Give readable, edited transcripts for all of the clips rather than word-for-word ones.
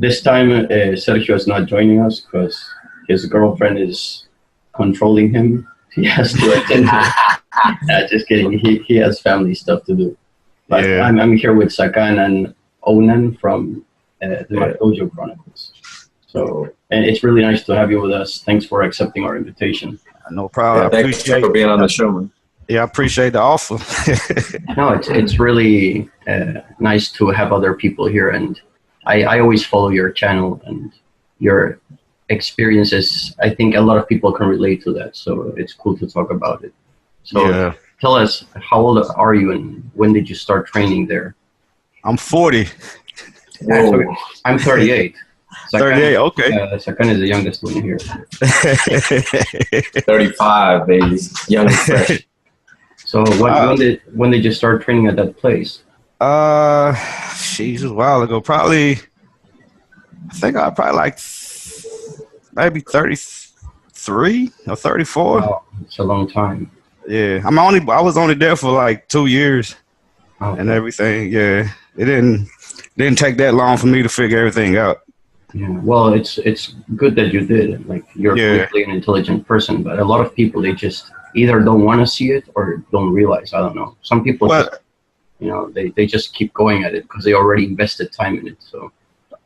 this time Sergio is not joining us because his girlfriend is controlling him. He has to attend to just kidding. He has family stuff to do. But yeah. I'm here with Sakan and Onan from the MCDOJO Chronicles. So, and it's really nice to have you with us. Thanks for accepting our invitation. No problem. Yeah, thanks for being on the show, man. Yeah, I appreciate the offer. No, it's really nice to have other people here, and I always follow your channel and your experiences. I think a lot of people can relate to that, so it's cool to talk about it. So yeah. Tell us, how old are you and when did you start training there? I'm 40. Actually, I'm 38. Sakan, 38, okay. Sakan is the youngest one here. 35, baby. Young and fresh. So when did you start training at that place? Jeez, a while ago. Probably, I think I probably like maybe 33 or 34. Wow, it's a long time. Yeah, I was only there for like 2 years and everything. Yeah, it didn't take that long for me to figure everything out. Yeah, well, it's good that you did. Like, you're clearly an intelligent person, but a lot of people, they just either don't want to see it or don't realize. I don't know. Some people, they just keep going at it because they already invested time in it. So,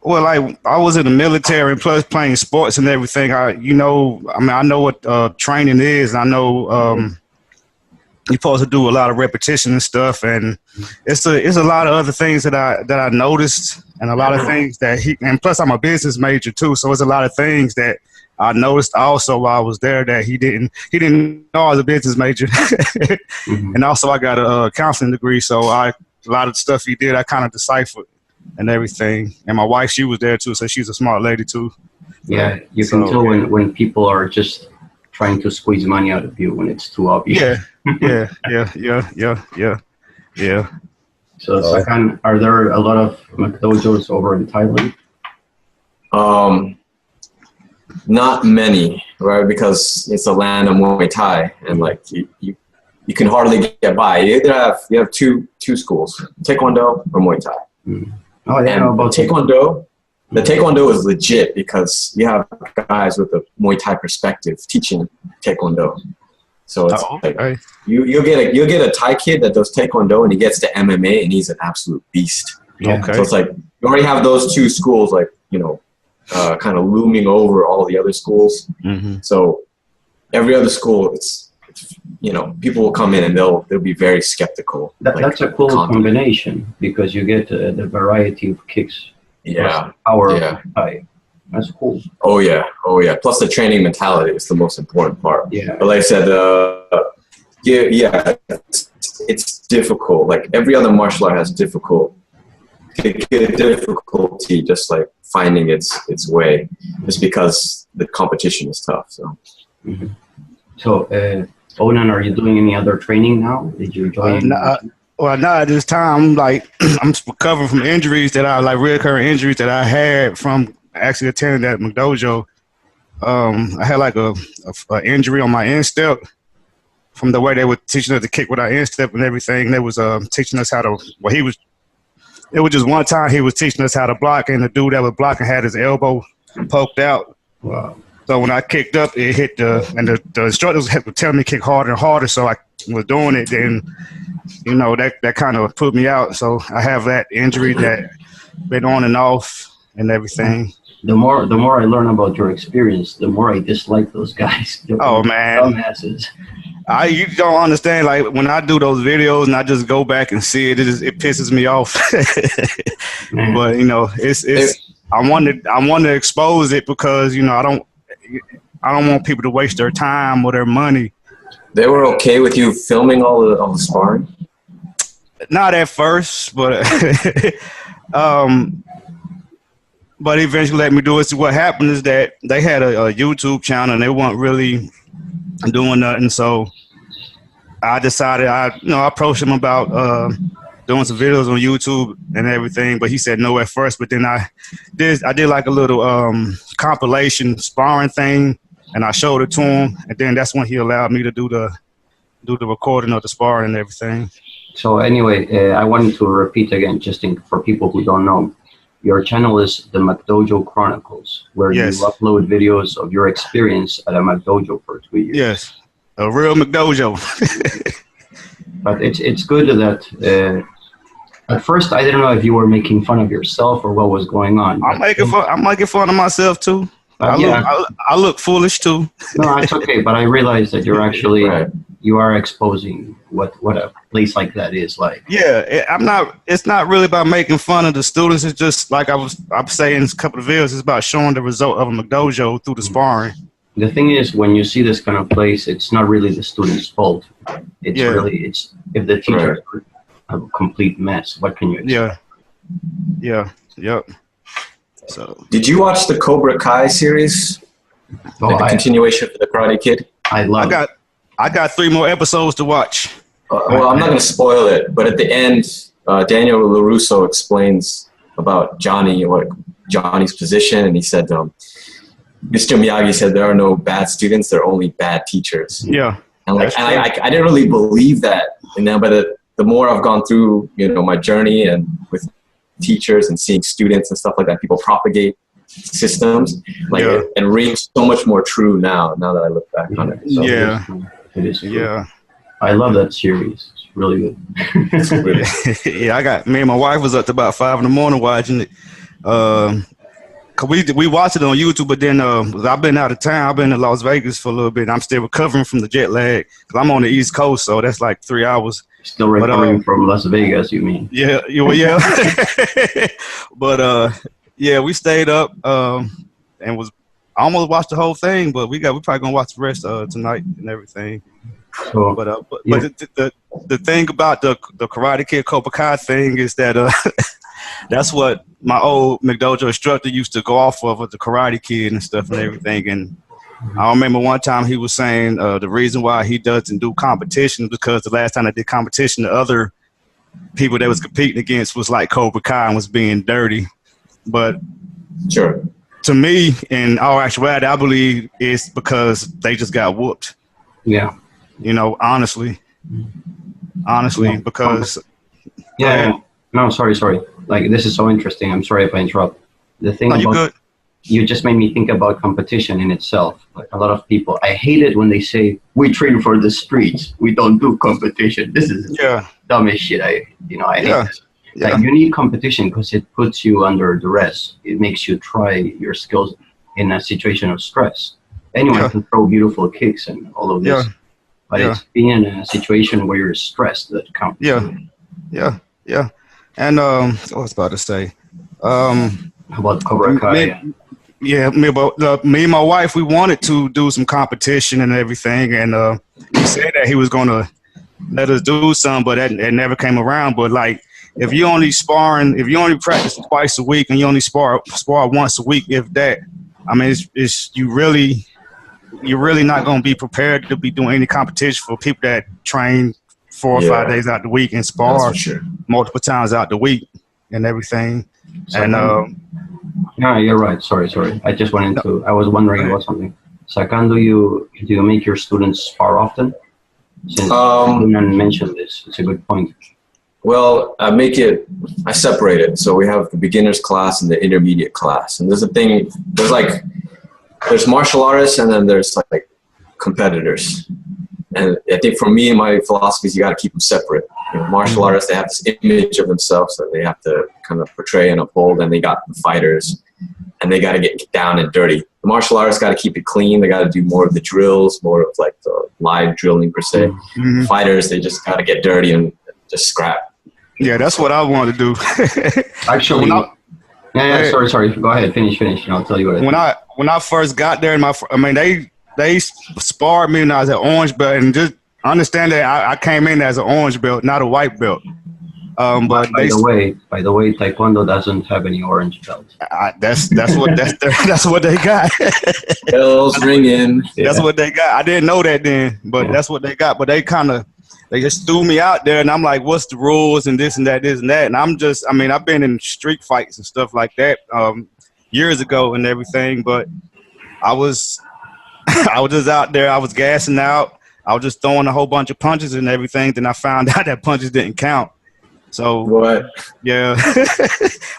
well, I was in the military and plus playing sports and everything. I know what training is. I know you're supposed to do a lot of repetition and stuff, and it's a lot of other things that I noticed, and a lot of things that and plus I'm a business major too, so it's a lot of things that I noticed also while I was there that he didn't know I was a business major. And also I got a counseling degree, so a lot of stuff he did I kind of deciphered and everything. And my wife, she was there too, so she's a smart lady too. Yeah, you can tell when people are just trying to squeeze money out of you when it's too obvious. Yeah. So Sakan, are there a lot of MCDOJOs over in Thailand? Not many, right? Because it's a land of Muay Thai, and like you can hardly get by. You have two schools, Taekwondo or Muay Thai. Oh yeah, and about Taekwondo. The Taekwondo is legit because you have guys with a Muay Thai perspective teaching Taekwondo. So it's like you'll get a Thai kid that does Taekwondo and he gets to MMA and he's an absolute beast. Yeah. So it's like you already have those two schools, like, kind of looming over all the other schools. So every other school, it's people will come in and they'll be very skeptical. That's a cool combination because you get the variety of kicks. Yeah. Power of Thai. That's cool. Oh yeah. Plus the training mentality is the most important part. Yeah. But like I said, it's difficult. Like every other martial art has difficulty, just like finding its way, just because the competition is tough. So. So, Onan, are you doing any other training now? Did you join? Well, not at this time. I'm recovering from injuries recurring injuries that I had from actually attending that MCDOJO. I had like a injury on my instep from the way they were teaching us to kick with our instep and everything. They was teaching us how to. Well, it was just one time he was teaching us how to block, and the dude that was blocking had his elbow poked out. Wow. So when I kicked up, it hit the instructors had to tell me to kick harder and harder. So I was doing it. Then, that kind of put me out. So I have that injury that been on and off and everything. The more I learn about your experience, the more I dislike those guys. Oh man, dumbasses. You don't understand. Like when I do those videos and I just go back and see it, it pisses me off. But I want to expose it because I don't want people to waste their time or their money. They were okay with you filming all the sparring? Not at first, but but eventually let me do it. So what happened is that they had a YouTube channel and they weren't really doing nothing. So I decided I approached him about doing some videos on YouTube and everything, but he said no at first. But then I did like a little compilation sparring thing, and I showed it to him, and then that's when he allowed me to do the recording of the sparring and everything. So anyway, I wanted to repeat again, just for people who don't know. Your channel is the MCDOJO Chronicles, where you upload videos of your experience at a MCDOJO for 2 years. Yes, a real MCDOJO. But it's good that at first I didn't know if you were making fun of yourself or what was going on. I'm making fun of myself too. I look foolish too. No, it's okay. But I realized that you're actually you are exposing what a place like that is like. Yeah, it's not really about making fun of the students. It's just like I'm saying in a couple of videos. It's about showing the result of a MCDOJO through the sparring. The thing is, when you see this kind of place, it's not really the student's fault. It's really if the teacher have a complete mess, what can you expect? Yep. So, did you watch the Cobra Kai series? Like the continuation of the Karate Kid? I got 3 more episodes to watch. Well, I'm not going to spoil it, but at the end, Daniel LaRusso explains about Johnny's position, and he said, Mr. Miyagi said there are no bad students, there are only bad teachers. Yeah. And I didn't really believe that, but the more I've gone through, my journey and with teachers and seeing students and stuff like that, people propagate systems, it rings so much more true now that I look back on it. So it is true. Yeah. I love that series. It's really good. Yeah, me and my wife was up to about 5 in the morning watching it. Cause we watched it on YouTube, but then I've been out of town. I've been in Las Vegas for a little bit. And I'm still recovering from the jet lag because I'm on the East Coast, so that's like 3 hours. Still recovering from Las Vegas, you mean? Yeah. But we stayed up and I almost watched the whole thing, but we probably gonna watch the rest tonight and everything. Cool. But the thing about the Karate Kid Cobra Kai thing is that that's what my old MCDOJO instructor used to go off of with the Karate Kid and stuff and everything. And I remember one time he was saying the reason why he doesn't do competition because the last time I did competition, the other people that was competing against was like Cobra Kai and was being dirty. But to me, in all actuality, I believe it's because they just got whooped. Yeah. Honestly, because no, sorry. Like, this is so interesting. I'm sorry if I interrupt. The thing you just made me think about competition in itself. Like, a lot of people, I hate it when they say, we train for the streets. We don't do competition. This is dumbest shit. I hate this. Yeah. Like, you need competition because it puts you under duress. It makes you try your skills in a situation of stress. Anyone can throw beautiful kicks and all of this. But it's being in a situation where you're stressed that counts. Yeah. And what I was about to say. How about Cobra Kai? Me and my wife, we wanted to do some competition and everything, and he said that he was going to let us do some, but that never came around. But like, if you only practice twice a week and you only spar once a week, if that, I mean, you're really not going to be prepared to be doing any competition for people that train 4 or 5 days out the week and spar multiple times out the week and everything. Yeah, you're right. Sorry. I just I was wondering about something. Sakan, do you make your students spar often? Since you didn't mention this, it's a good point. Well, I separate it. So we have the beginner's class and the intermediate class. And there's martial artists and then there's like competitors. And I think for me, my philosophy is you got to keep them separate. Martial artists, they have this image of themselves that they have to kind of portray and uphold, and they got the fighters, and they got to get down and dirty. The martial artists got to keep it clean. They got to do more of the drills, more of like the live drilling per se. Fighters, they just got to get dirty and just scrap. Yeah, that's what I want to do. Actually, sorry. Go ahead, finish, and I'll tell you what. When I first got there, they sparred me when I was at orange belt, and just understand that I came in as an orange belt, not a white belt. But by the way, Taekwondo doesn't have any orange belts. That's what they got. Bells ringing. That's what they got. I didn't know that then, but that's what they got. But they just threw me out there, and I'm like, what's the rules and this and that, and I've been in street fights and stuff like that years ago and everything, but I was just out there. I was gassing out. I was just throwing a whole bunch of punches and everything. Then I found out that punches didn't count. So what? Yeah,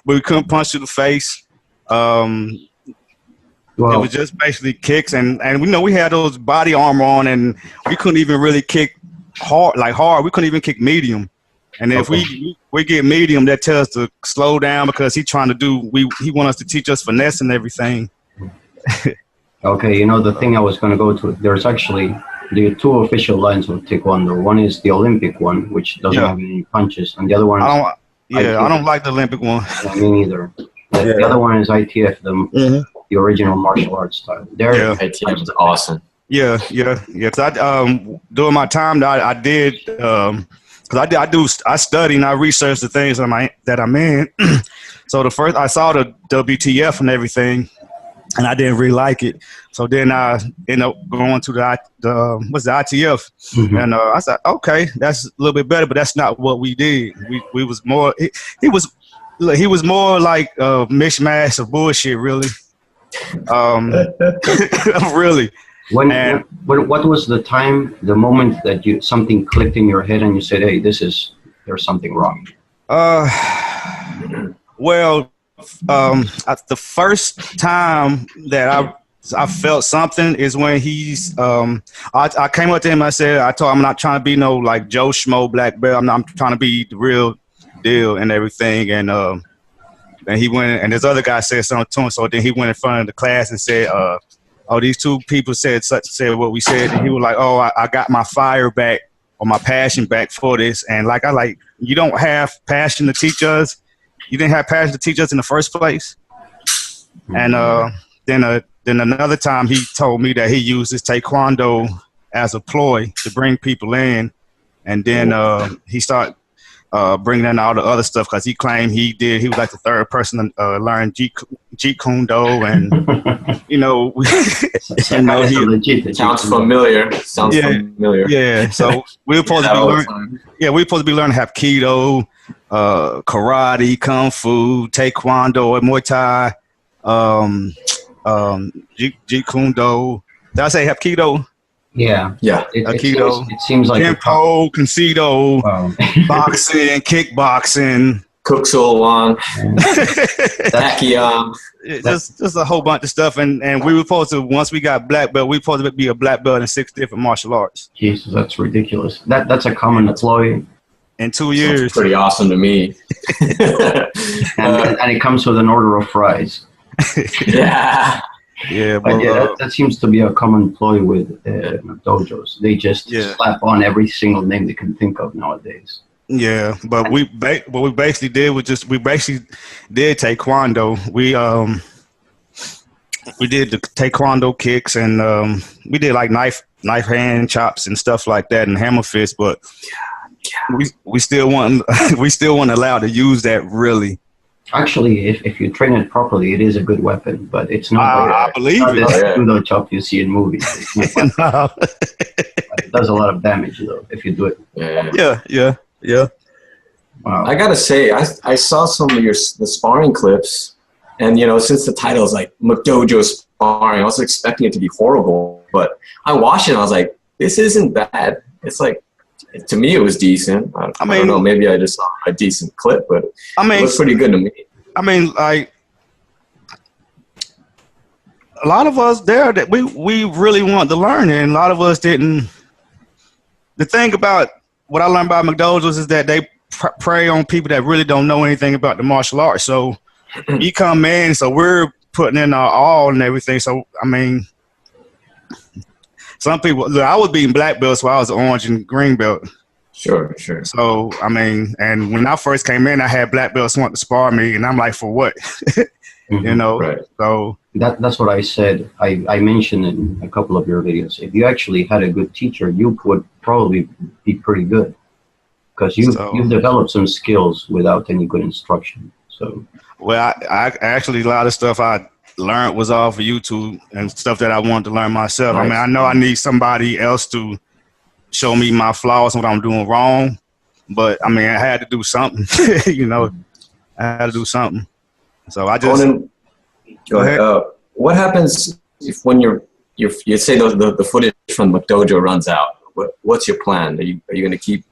we couldn't punch to the face. It was just basically kicks, and we know we had those body armor on, and we couldn't even really kick hard. We couldn't even kick medium. And if we get medium, that tells us to slow down because he want us to teach us finesse and everything. Okay, you know, the thing I was going to go to, there's actually the two official lines of Taekwondo. One is the Olympic one, which doesn't have any punches, and the other one is I don't like the Olympic one. Yeah, me neither. The other one is ITF, the original martial arts style. ITF is awesome. Yeah. Cause during my time I did, cause I study and I research the things that I'm in. So I saw the WTF and everything, and I didn't really like it. So then I ended up going to the ITF, and I said, okay, that's a little bit better, but that's not what we did. We was more. He was more like a mishmash of bullshit, really. Really. What was the moment that something clicked in your head and you said, hey, there's something wrong? Well, the first time that I felt something is when I came up to him and I told him I'm not trying to be no like Joe Schmo black belt. I'm trying to be the real deal and everything. And he went, and this other guy said something to him. So then he went in front of the class and said, oh, these two people said what we said. And he was like, oh, I got my fire back or my passion back for this. And you don't have passion to teach us. You didn't have passion to teach us in the first place. And then another time he told me that he uses Taekwondo as a ploy to bring people in. And then he started bringing in all the other stuff because he claimed he was like the third person to learn Jeet Kune Do, and you know, sounds familiar. Familiar. Yeah, so we were supposed to be learning. Yeah, we were supposed to be learning Hapkido, karate, kung fu, Taekwondo, Muay Thai, Jeet Kune Do. Did I say Hapkido? Yeah. It seems like Kempo, Concedo, boxing, kickboxing, Cook Soul Takion. Just a whole bunch of stuff, and we were supposed to, once we got black belt, we were supposed to be a black belt in 6 different martial arts. Jesus, that's ridiculous. That's a common employee. In 2 years. That's pretty awesome to me. and it comes with an order of fries. Yeah. Yeah, but that seems to be a common ploy with dojos. They just slap on every single name they can think of nowadays. Yeah, but what we basically did was we did Taekwondo. We did the Taekwondo kicks, and we did like knife hand chops and stuff like that, and hammer fist. But we still weren't allowed to use that really. Actually, if you train it properly, it is a good weapon, but it's not. I believe it. It's not chop you see in movies. No. It does a lot of damage though if you do it. Yeah. Wow. I gotta say, I saw some of the sparring clips, and you know, since the title is like MCDOJO sparring, I was expecting it to be horrible, but I watched it and I was like, this isn't bad. It's like, to me, it was decent. I don't know. Maybe I just saw a decent clip, but it was pretty good to me. I mean, like a lot of us there that we really want to learn, and a lot of us didn't. The thing about what I learned about MCDOJOs is that they prey on people that really don't know anything about the martial arts. So you come in, so we're putting in our all and everything. So I mean. Some people, look, I was beating black belts while I was orange and green belt. Sure. So, I mean, and when I first came in, I had black belts want to spar me, and I'm like, for what? You know? Right. So that's what I said. I mentioned in a couple of your videos. If you actually had a good teacher, you would probably be pretty good. Because you've developed some skills without any good instruction. So. Well, I actually, a lot of stuff I learned was off of YouTube and stuff that I wanted to learn myself. Right. I mean, I know I need somebody else to show me my flaws and what I'm doing wrong, but I mean, I had to do something. You know, I had to do something. So I just go ahead. What happens if when you say the footage from MCDOJO runs out? What's your plan? Are you going to keep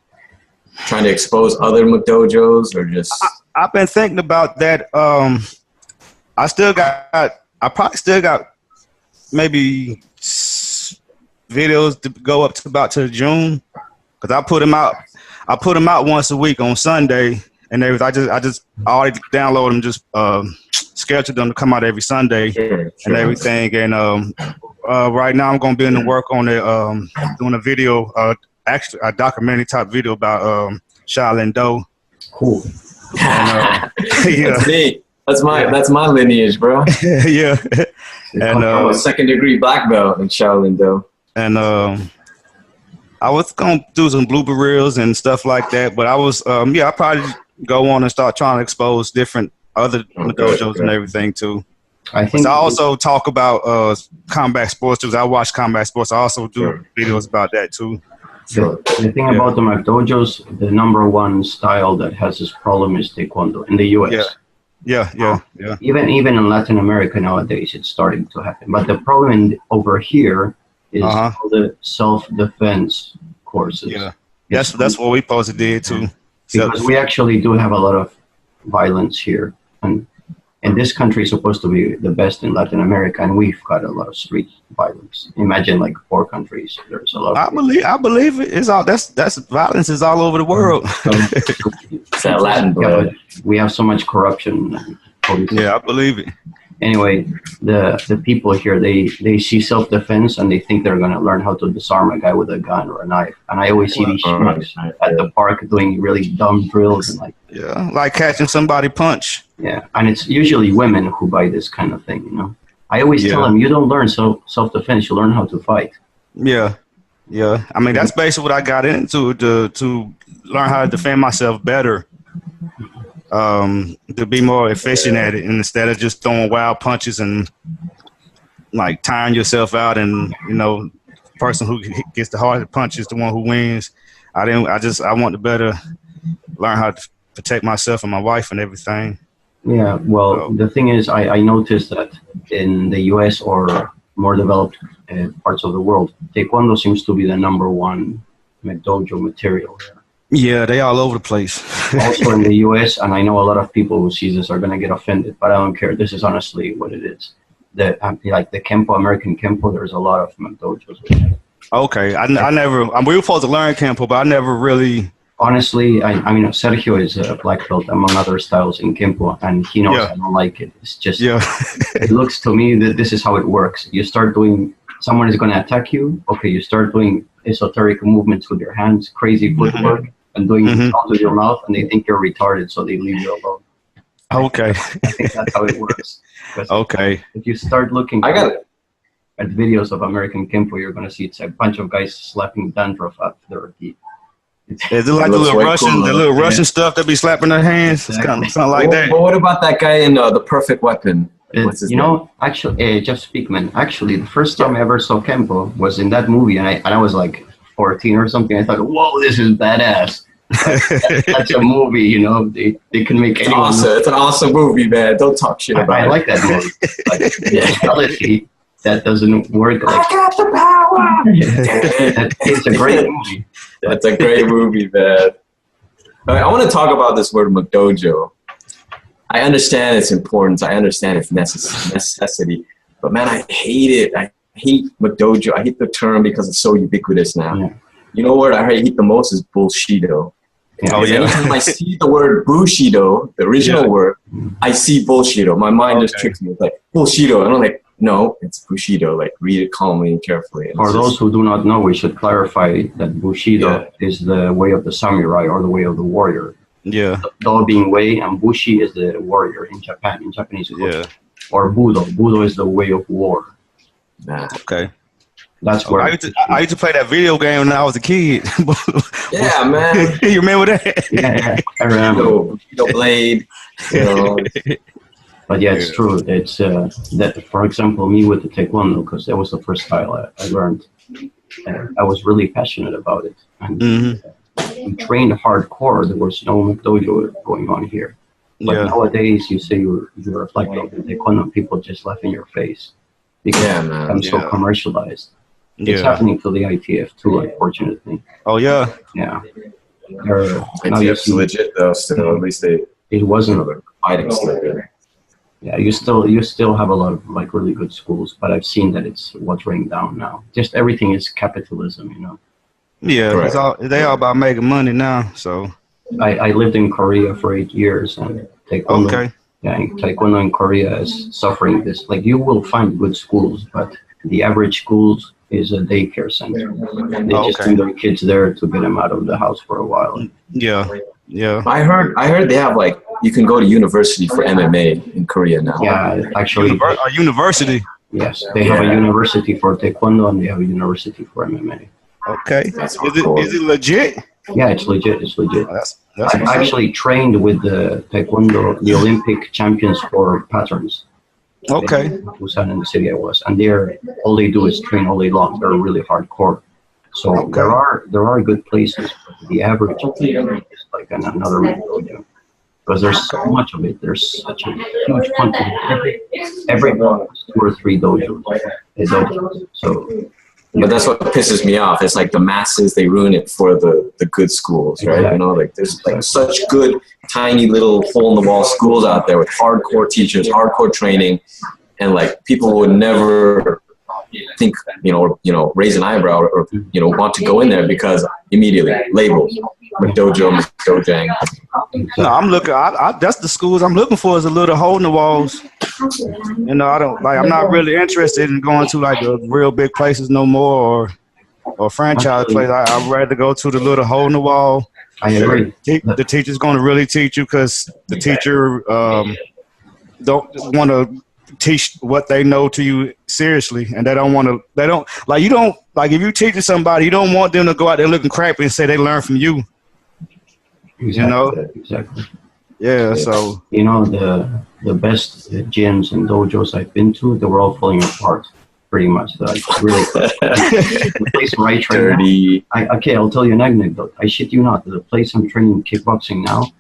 trying to expose other McDojos, or just? I've been thinking about that. I probably still got maybe videos to go up to June, because I put them out. I put them out once a week on Sunday, and I just already download them, just schedule them to come out every Sunday and everything. And right now I'm gonna be in the work on it, doing a video, actually a documentary type video about Shaolin Do. Cool. And, yeah. That's me. That's my lineage, bro. Yeah. And I'm a second-degree black belt in Shaolin Do. And I was gonna do some blooper reels and stuff like that, but I was I'll probably go on and start trying to expose different other dojos and everything too. I also talk about combat sports too. I watch combat sports. I also do videos about that too. The thing about the McDojos, the number one style that has this problem is Taekwondo in the US. Yeah. Even in Latin America nowadays, it's starting to happen. But the problem over here is all the self-defense courses. Yeah, that's what we supposed to do too. Because we actually do have a lot of violence here, and this country is supposed to be the best in Latin America, and we've got a lot of street violence. Imagine like 4 countries. There's a lot. I believe it is all. That's violence is all over the world. It's that Latin blood. We have so much corruption. Yeah, I believe it. Anyway, the people here, they see self-defense and they think they're going to learn how to disarm a guy with a gun or a knife. And I always see these schmucks at the park doing really dumb drills and like catching somebody punch. Yeah, and it's usually women who buy this kind of thing, you know. I always tell them, you don't learn self-defense, you learn how to fight. Yeah. I mean, that's basically what I got into, to learn how to defend myself better. To be more efficient at it, instead of just throwing wild punches and like tiring yourself out, and the person who gets the hardest punch is the one who wins. I want to better learn how to protect myself and my wife and everything. Yeah, well, the thing is, I noticed that in the US or more developed parts of the world, Taekwondo seems to be the number one McDojo material. Yeah, they all over the place. Also in the US, and I know a lot of people who see this are going to get offended, but I don't care. This is honestly what it is. Like the Kempo, American Kempo, there's a lot of McDojos. Okay, I never, we were supposed to learn Kempo, but I never really. Honestly, I mean, Sergio is a black belt among other styles in Kempo, and he knows I don't like it. It's just, it looks to me that this is how it works. You start doing, someone is going to attack you. Okay, you start doing esoteric movements with your hands, crazy footwork. And doing sounds with your mouth, and they think you're retarded, so they leave you alone. Okay. I think that's how it works. Okay. If you start looking at videos of American Kempo, you're going to see it's a bunch of guys slapping dandruff out their teeth. Is it like the little Russian stuff that be slapping their hands? Exactly. It's kind of like that. But what about that guy in The Perfect Weapon? What's his name? Actually, Jeff Speakman. Actually, the first time I ever saw Kempo was in that movie, and I was like 14 or something. I thought, whoa, this is badass. That's a movie, they can make anyone. Awesome. It's an awesome movie, man. Don't talk shit about it. I like that movie. Like, reality, that doesn't work. I got the power. It's a great movie. That's a great movie, man. All right, I want to talk about this word McDojo. I understand its importance. I understand its necessity. But man, I hate it. I hate McDojo. I hate the term because it's so ubiquitous now. Yeah. You know what I hate the most is bullshido. Anytime I see the word bushido, the original word, I see bullshido. My mind just tricks me. It's like bullshido, and I'm like, no, it's bushido. Like, read it calmly and carefully. And for those who do not know, we should clarify that bushido is the way of the samurai or the way of the warrior. Yeah. Do being way, and bushi is the warrior in Japan, in Japanese culture. Yeah. Or budo. Budo is the way of war. Okay. That's where I used to play that video game when I was a kid. Yeah, man. You remember that? Yeah, I remember. Bushido blade. But yeah, it's true. It's that, for example, me with the Taekwondo, because that was the first style I learned. I was really passionate about it. And we trained hardcore. There was no McDojo going on here. But nowadays, you say you're a black belt in Taekwondo, people just laugh in your face. Because I'm so commercialized. It's happening to the ITF too, unfortunately. Oh, yeah? Yeah. Now you see, legit though. Still, at least it wasn't. they're fighting still good. Yeah, you still have a lot of like really good schools, but I've seen that it's watering down now. Just everything is capitalism, you know. Yeah, they all about making money now. So I lived in Korea for 8 years, and taekwondo. okay. Yeah, taekwondo in Korea is suffering this. Like you will find good schools, but the average schools is a daycare center. They just send their kids there to get them out of the house for a while. Yeah, yeah. I heard they have like you can go to university for MMA in Korea now. Yeah, actually, A university. yes, they have a university for taekwondo and they have a university for MMA. Okay. That's Is it legit? Yeah, it's legit. It's legit. That's I've actually trained with the taekwondo, the Olympic champions for patterns. okay. Busan in the city I was, and all they do is train all day long. They're really hardcore. So there are good places, but the average is like another dojo. Because there's so much of it. There's such a huge quantity. Every block is 2 or 3 dojos. So, But that's what pisses me off. It's like the masses, they ruin it for the good schools, right? Exactly. You know, like there's like such good, tiny little hole-in-the-wall schools out there with hardcore teachers, hardcore training, and like people would never think, raise an eyebrow or want to go in there because immediately labeled MCDOJO, MCDOJang. No, I'm looking. That's the schools I'm looking for is a little hole in the walls. I'm not really interested in going to like the real big places no more or franchise place. I'd rather go to the little hole in the wall. I agree. The teacher's going to really teach you because the teacher don't want to teach what they know to you seriously, and if you're teaching somebody, you don't want them to go out there looking crappy and say they learn from you. Exactly. Exactly. Yeah. So the best gyms and dojos I've been to, they were all falling apart, pretty much. Like really, the place where I train now, I'll tell you an anecdote. I shit you not. The place I'm training kickboxing now,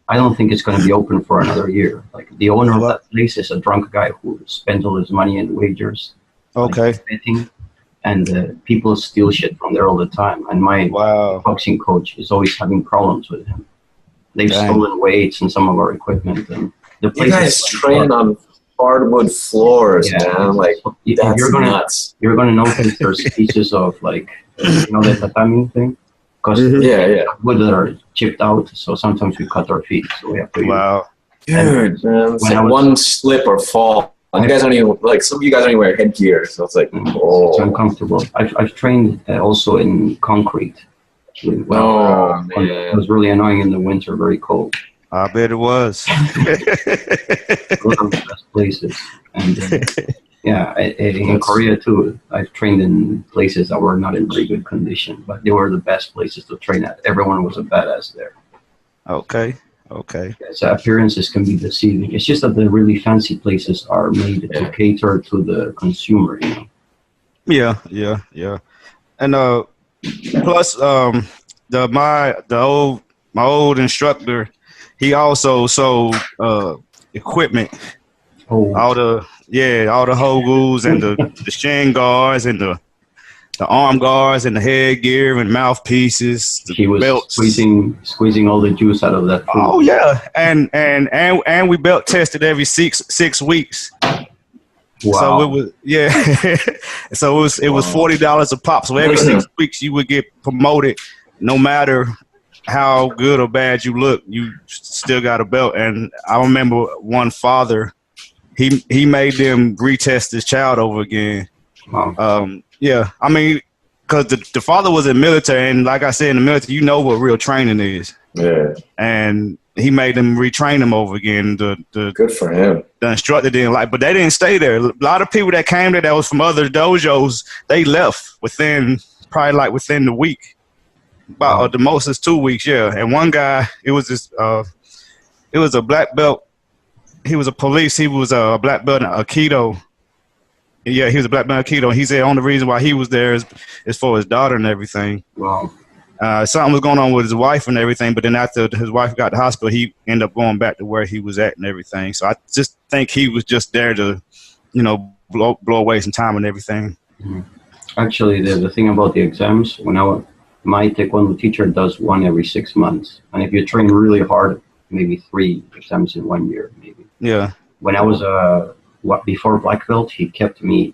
I don't think it's going to be open for another year. Like the owner of that place is a drunk guy who spent all his money in wagers. Okay. Like betting, and people steal shit from there all the time. And my boxing coach is always having problems with him. They've stolen weights and some of our equipment. And the place you guys train on hardwood floors, man. Like that's nuts. You're gonna notice there's pieces of like the tatami thing. Because wood that are chipped out, so sometimes we cut our feet. So we have to. Wow, dude, man, it's like one slip or fall. And you guys don't even some of you guys don't even wear headgear, so it's like it's uncomfortable. I've trained also in concrete. Man. It was really annoying in the winter, very cold. I bet it was. Those are the best places, and in Korea too. I've trained in places that were not in very good condition, but they were the best places to train at. Everyone was a badass there. Okay. So appearances can be deceiving. It's just that the really fancy places are made to cater to the consumer, Yeah. And plus, my old instructor, he also sold equipment. All the hogus and the shin guards and the arm guards and the headgear and mouthpieces. He was belts. squeezing all the juice out of that food. Oh yeah, and we belt tested every six weeks. Wow. So it was so it was $40 a pop. So every 6 weeks you would get promoted, no matter how good or bad you look, you still got a belt. And I remember one father, he made them retest his child over again. Wow. I mean, because the father was in the military, and like I said, in the military, you know what real training is. Yeah. And he made them retrain them over again. Good for him. The instructor didn't like, but they didn't stay there. A lot of people that came there that was from other dojos, they left within the week. About the most is 2 weeks, yeah. And one guy, it was a black belt. He was a police. He was a black belt in Aikido. Yeah, he was a black belt in Aikido. He said the only reason why he was there is for his daughter and everything. Wow. Something was going on with his wife and everything, but then after his wife got to the hospital, he ended up going back to where he was at and everything. So I just think he was just there to, blow away some time and everything. Mm-hmm. Actually, the thing about the exams, when my taekwondo teacher does one every 6 months. And if you train really hard, maybe 3 exams in 1 year, maybe. Yeah. When I was before black belt, he kept me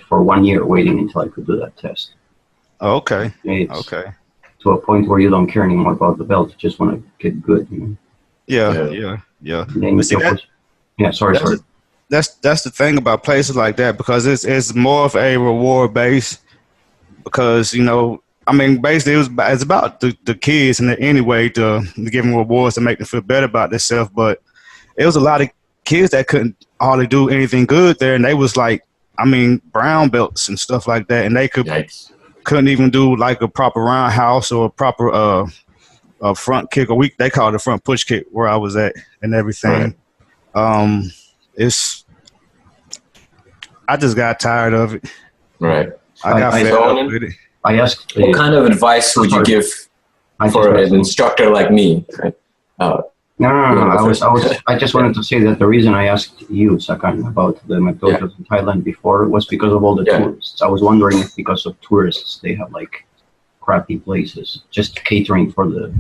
for 1 year waiting until I could do that test. Okay. It's to a point where you don't care anymore about the belt. You just want to get good. You know? Yeah. Sorry. That's the thing about places like that, because it's more of a reward base. Because, you know, I mean, basically it's about the kids and anyway to give them rewards to make them feel better about themselves. But it was a lot of kids that couldn't hardly do anything good there, and they was like, I mean, brown belts and stuff like that, and they couldn't even do like a proper roundhouse or a proper front kick, or they call it a front push kick where I was at and everything. Right. I just got tired of it. Right. I got fed up with it. I asked, what kind of advice would you give for an instructor like me? No. I just wanted to say that the reason I asked you, Sakan, about the McDojos in Thailand before was because of all the tourists. I was wondering if because of tourists they have like crappy places, just catering for the.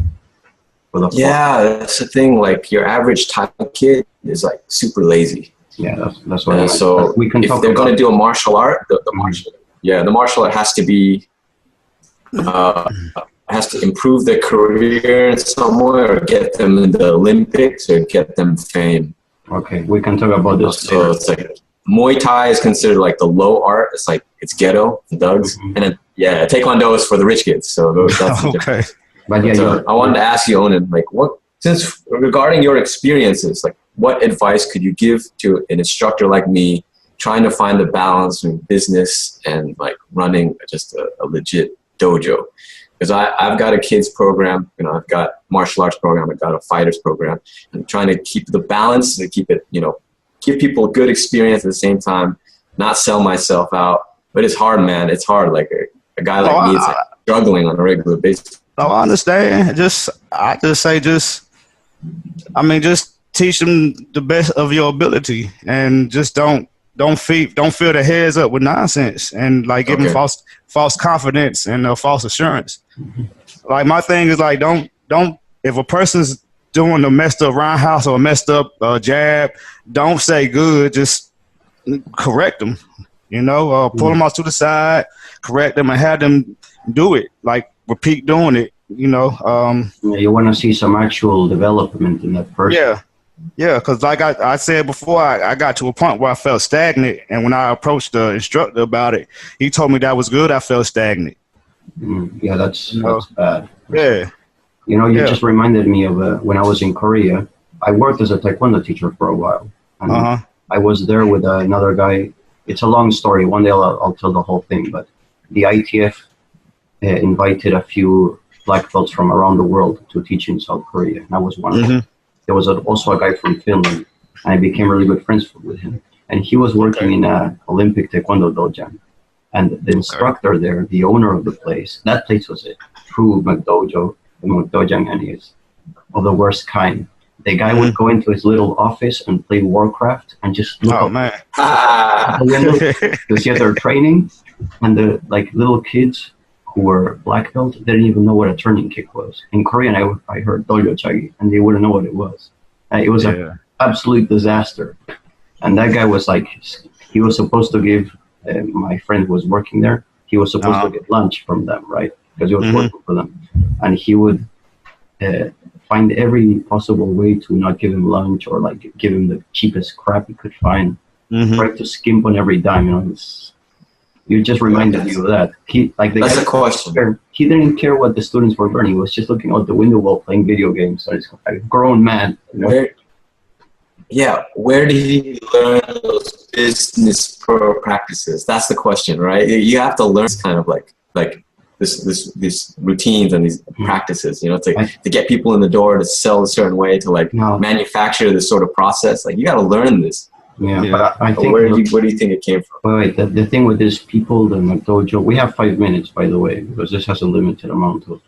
Yeah, that's the thing. Like your average Thai kid is like super lazy. Yeah, that's what. So we can. If they're going to do a martial art, the martial art has to be. Has to improve their career in some way, or get them in the Olympics, or get them fame. Okay, we can talk about this. So it's like Muay Thai is considered like the low art. It's like it's ghetto, thugs, and then Taekwondo is for the rich kids. So that's okay. But I wanted to ask you, Onan, like since regarding your experiences, like what advice could you give to an instructor like me trying to find the balance between business and like running just a legit dojo? Because I've got a kids program, you know, I've got martial arts program, I've got a fighters program. I'm trying to keep the balance, to keep it, you know, give people a good experience at the same time, not sell myself out. But it's hard, man. It's hard. Like a guy like me is like struggling on a regular basis. No, I understand. I just say teach them the best of your ability, and just don't fill their heads up with nonsense, and like give them false confidence and false assurance. Like my thing is like don't if a person's doing a messed up roundhouse or a messed up jab, don't say good, just correct them. You know, pull them off to the side, correct them, and have them do it. Like repeat doing it. You know. You want to see some actual development in that person. Yeah, because like I said before, I got to a point where I felt stagnant, and when I approached the instructor about it, he told me that was good. I felt stagnant. Yeah, that's bad. Yeah. You know, you just reminded me of when I was in Korea. I worked as a Taekwondo teacher for a while. And I was there with another guy. It's a long story. One day I'll tell the whole thing. But the ITF invited a few black belts from around the world to teach in South Korea. And I was one of them. There was also a guy from Finland, and I became really good friends with him. And he was working in an Olympic Taekwondo dojo. And the instructor there, the owner of the place, that place was a true McDojo. The McDojang is of the worst kind. The guy would go into his little office and play Warcraft and just look out the window to see their training. And the little kids who were black belt didn't even know what a turning kick was. In Korean, I heard dojo chagi, and they wouldn't know what it was. It was an absolute disaster. And that guy was like, he was supposed to give, my friend who was working there, he was supposed to get lunch from them, right? Because he was working for them. And he would find every possible way to not give him lunch, or like give him the cheapest crap he could find. Try to skimp on every dime, you know. You just reminded me of that. That's a question. He didn't care what the students were learning. He was just looking out the window while playing video games. So it's like a grown man. You know? Where did he learn those business practices? That's the question, right? You have to learn kind of like these routines and these practices, you know, to get people in the door, to sell a certain way, to manufacture this sort of process. Like you got to learn this. Yeah, but I think where do you think it came from? Wait, the thing with these people, the McDojo, we have 5 minutes, by the way, because this has a limited amount of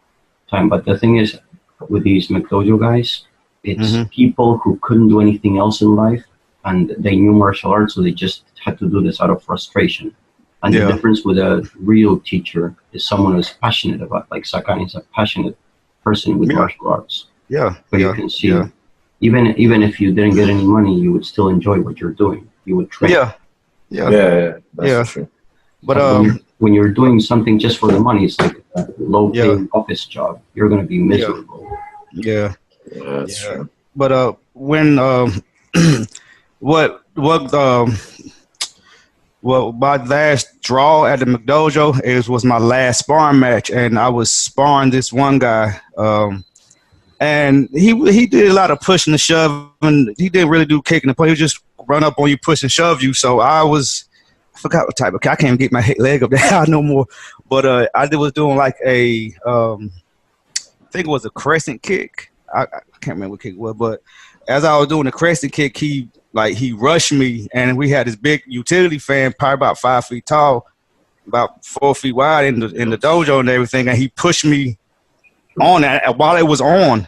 time. But the thing is, with these McDojo guys, it's people who couldn't do anything else in life, and they knew martial arts, so they just had to do this out of frustration. And the difference with a real teacher is someone who's passionate about, like Sakani is a passionate person with martial arts. Yeah. But you can see, even if you didn't get any money, you would still enjoy what you're doing. You would train. That's true. But when you're doing something just for the money, it's like a low-paying office job. You're gonna be miserable. Yeah, that's true. But when well, my last draw at the MCDOJO was my last sparring match, and I was sparring this one guy, and he did a lot of pushing and shoving. He didn't really do kicking and punch. He would just run up on you, push and shove you. So I forgot what type of kick. I can't get my leg up there no more. But I was doing like a, I think it was a crescent kick. I can't remember what kick it was, but as I was doing the crescent kick, he rushed me, and we had this big utility fan, probably about 5 feet tall, about 4 feet wide in the dojo and everything, and he pushed me on that while it was on.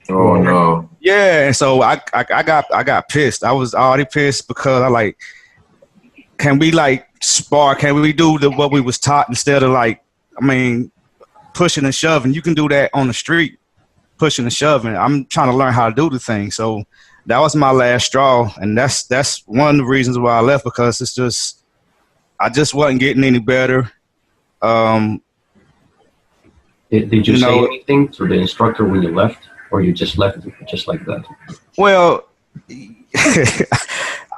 Oh no! Yeah, and so I got pissed. I was already pissed because I like, can we like spar? Can we do what we was taught instead of like, I mean, pushing and shoving? You can do that on the street, pushing and shoving. I'm trying to learn how to do the thing. So that was my last straw, and that's one of the reasons why I left, because it's just I just wasn't getting any better. Did you say anything to the instructor when you left, or you just left just like that? Well,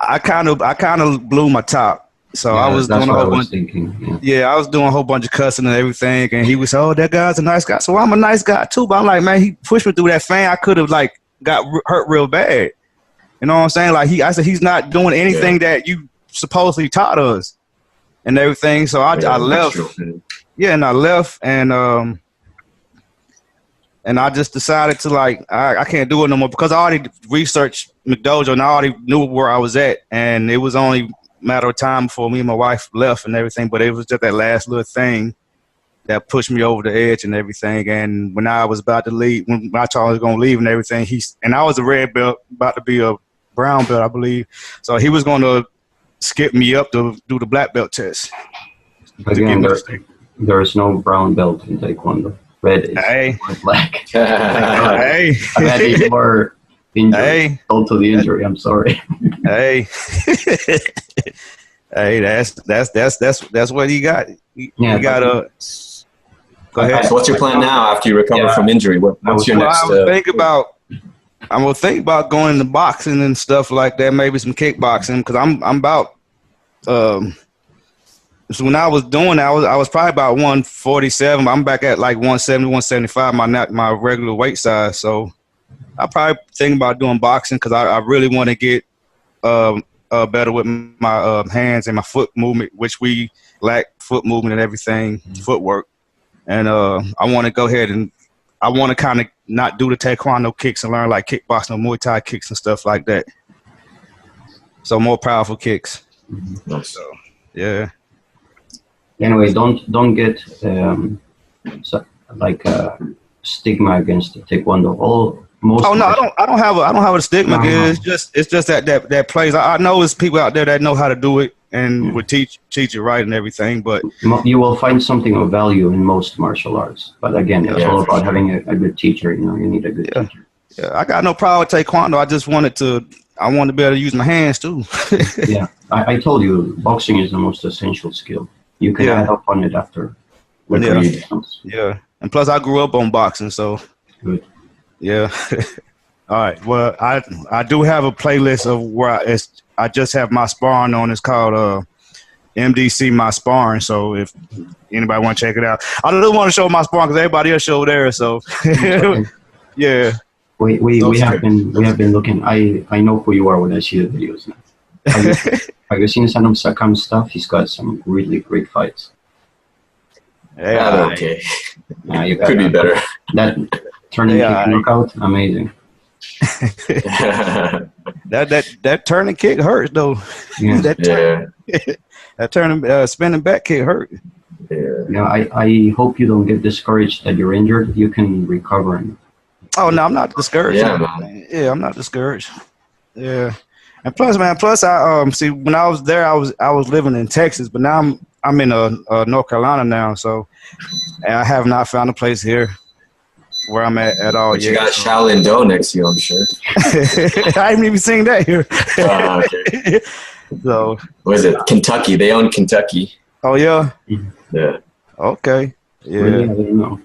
I kind of blew my top. So I was doing a whole bunch. I was doing a whole bunch of cussing and everything, and he was, "Oh, that guy's a nice guy." So I'm a nice guy too, but I'm like, man, he pushed me through that fan. I could have like got hurt real bad. You know what I'm saying? Like I said, he's not doing anything that you supposedly taught us and everything. So I left. Yeah, and I left, and I just decided to like I can't do it no more, because I already researched MCDOJO and I already knew where I was at, and it was only a matter of time before me and my wife left and everything. But it was just that last little thing that pushed me over the edge and everything. And when I was about to leave, when I thought I was going to leave and everything, and I was a red belt, about to be a brown belt, I believe. So he was going to skip me up to do the black belt test. Again, there is no brown belt in Taekwondo. Red is black. Hey. I've had a more injury. Total injury. I'm sorry. Hey. Hey, that's what he got. He got a. Go ahead. So what's your plan now after you recover from injury? What's your next? I'm gonna think about going into boxing and stuff like that. Maybe some kickboxing, because I'm about. So when I was doing that, I was probably about 147. I'm back at like 170, 175, my regular weight size. So I probably think about doing boxing, because I really want to get better with my hands and my foot movement, which we lack foot movement and everything, footwork. And I want to go ahead and I want to kind of not do the Taekwondo kicks and learn like kickboxing or Muay Thai kicks and stuff like that. So more powerful kicks. So yeah. Anyway, don't get stigma against the Taekwondo. I don't have a stigma. It's just that place. I know there's people out there that know how to do it and would teach it right and everything. But you will find something of value in most martial arts. But again, it's all about having a good teacher. You need a good teacher. Yeah, I got no problem with Taekwondo. I just wanted to be able to use my hands too. Yeah, I told you, boxing is the most essential skill. You can add up on it after. Yeah, and plus I grew up on boxing, so good. Yeah. All right. Well, I do have a playlist of where I just have my sparring on. It's called MDC My Sparring. So if anybody want to check it out, I don't want to show my sparring because everybody else show there. So yeah. We have been looking. I know who you are when I see the videos now. Have you seen some of Sakam's stuff? He's got some really great fights. Yeah, okay. Could be better. That turning kick knockout, amazing. that turning kick hurts though. Yeah. That turning spinning back kick hurt. Yeah, I hope you don't get discouraged that you're injured. You can recover. Oh no, I'm not discouraged. Yeah, I'm not discouraged. Yeah. And plus, man, I see when I was there, I was living in Texas, but now I'm in North Carolina now, so and I have not found a place here where I'm at all but yet. You got Shaolin Do next to you, I'm sure. I haven't even seen that here. Okay. So what is it? Kentucky. They own Kentucky. Oh yeah. Yeah. Okay. Yeah. Really, I don't know.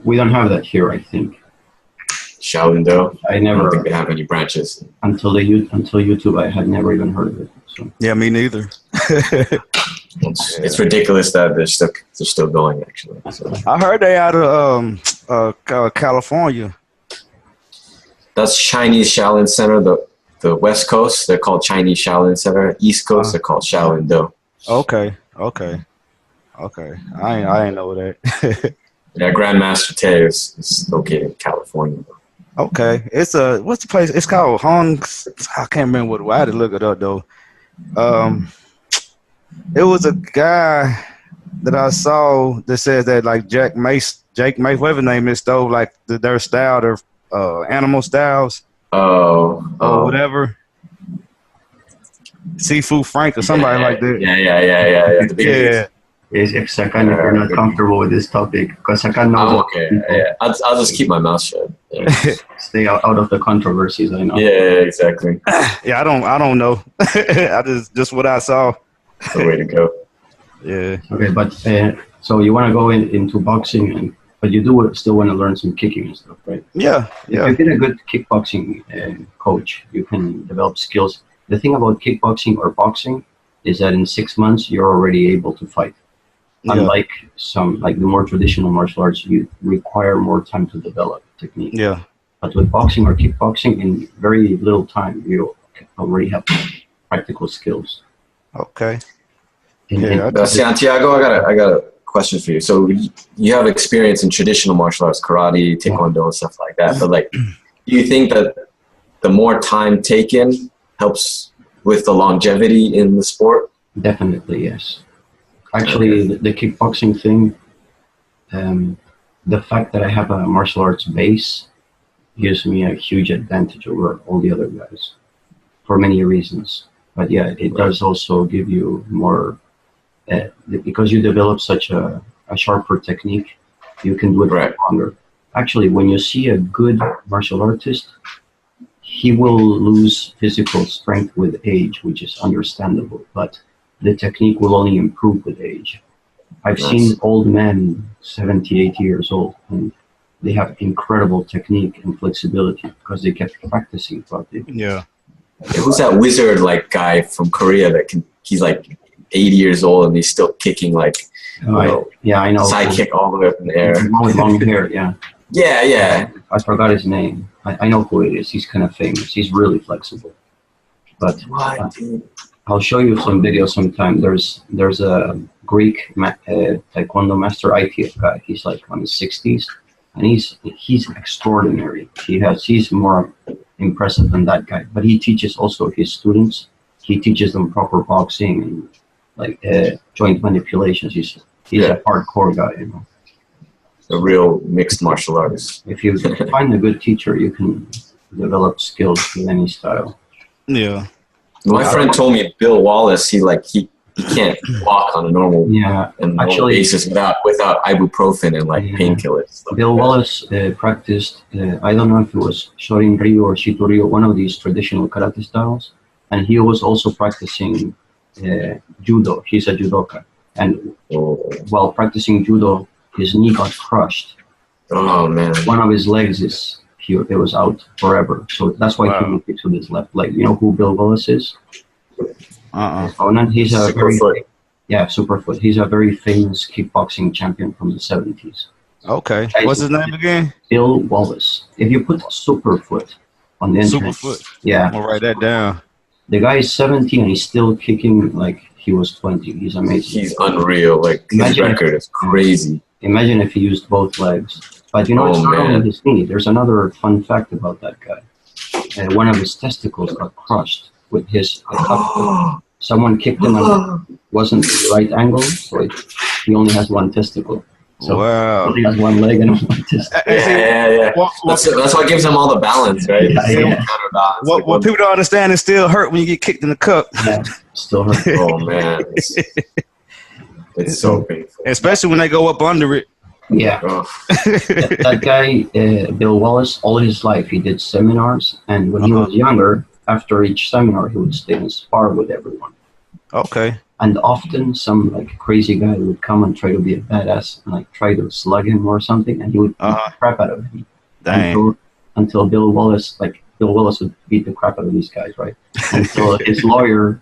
We don't have that here, I think. Shaolin Do. I I never don't think they have any branches. until YouTube. I had never even heard of it. So. Yeah, me neither. It's ridiculous that they're still going. Actually, so. I heard they out of California. That's Chinese Shaolin Center. The West Coast, they're called Chinese Shaolin Center. East Coast, they're called Shaolin Do. Okay. I ain't know that. Yeah, Grandmaster Tay is located in California. Okay, it's what's the place? It's called Hong. I can't remember what. I had to look it up though. It was a guy that I saw that says that like Jake Mace, whatever his name is, stole like their style, their animal styles. Or whatever. Seafood Frank or somebody like that. Yeah. If Sakan, if you're not comfortable with this topic, because Sakan knows. I'm okay. Yeah. I'll just keep my mouth shut. Yeah. Stay out of the controversies. I know. Yeah, exactly. Yeah, I don't know. I just what I saw. The way to go. Yeah. Okay, but so you want to go into boxing, but you do still want to learn some kicking and stuff, right? Yeah. If you get a good kickboxing coach, you can develop skills. The thing about kickboxing or boxing is that in 6 months you're already able to fight. Unlike the more traditional martial arts, you require more time to develop technique. Yeah. But with boxing or kickboxing, in very little time, you already have practical skills. Okay. Santiago, I got a question for you. So you have experience in traditional martial arts, karate, taekwondo, and stuff like that. But like, do you think that the more time taken helps with the longevity in the sport? Definitely, yes. Actually, the kickboxing thing, the fact that I have a martial arts base gives me a huge advantage over all the other guys for many reasons. But yeah, it does also give you more, because you develop such a sharper technique, you can do it for longer. Actually, when you see a good martial artist, he will lose physical strength with age, which is understandable, but the technique will only improve with age. I've seen old men, 70, 80 years old, and they have incredible technique and flexibility because they kept practicing throughout the years. Yeah. Who's that wizard like guy from Korea that he's like 80 years old and he's still kicking like, I know. Side kick all the way up in the air. With long hair, yeah. Yeah. I forgot his name. I know who it is. He's kind of famous. He's really flexible. But I'll show you some videos sometime. There's a Greek taekwondo master, ITF guy. He's like on his 60s, and he's extraordinary. He's more impressive than that guy. But he teaches also his students. He teaches them proper boxing and like joint manipulations. He's a hardcore guy, you know. A real mixed martial artist. If you find a good teacher, you can develop skills in any style. Yeah. My friend told me Bill Wallace, he can't walk on a normal basis without ibuprofen and like painkillers. Bill Wallace practiced, I don't know if it was Shorin Ryu or Shito Ryu, one of these traditional karate styles, and he was also practicing judo. He's a judoka, and while practicing judo, his knee got crushed. Oh man! One of his legs it was out forever. So that's why he moved to his left leg. You know who Bill Wallace is? He's a Superfoot. He's a very famous kickboxing champion from the 70s. Okay. What's his name again? Bill Wallace. If you put Superfoot on the internet, I'm gonna write that down. The guy is 70 and he's still kicking like he was 20. He's amazing. He's unreal. Like his record is crazy. Imagine if he used both legs. But you know, it's not only his knee. There's another fun fact about that guy. One of his testicles got crushed with his someone kicked him and it wasn't the right angle, so he only has one testicle. So he has one leg and one testicle. Yeah. That's what gives him all the balance, right? What people don't understand is still hurt when you get kicked in the cup. Yeah, still hurt. Oh man. It's so painful. Especially when they go up under it. Yeah. That guy, Bill Wallace, all his life he did seminars, and when he was younger, after each seminar, he would stay and spar with everyone. Okay. And often some like crazy guy would come and try to be a badass and like try to slug him or something, and he would beat the crap out of him. Dang. Until Bill Wallace would beat the crap out of these guys, right? Until his lawyer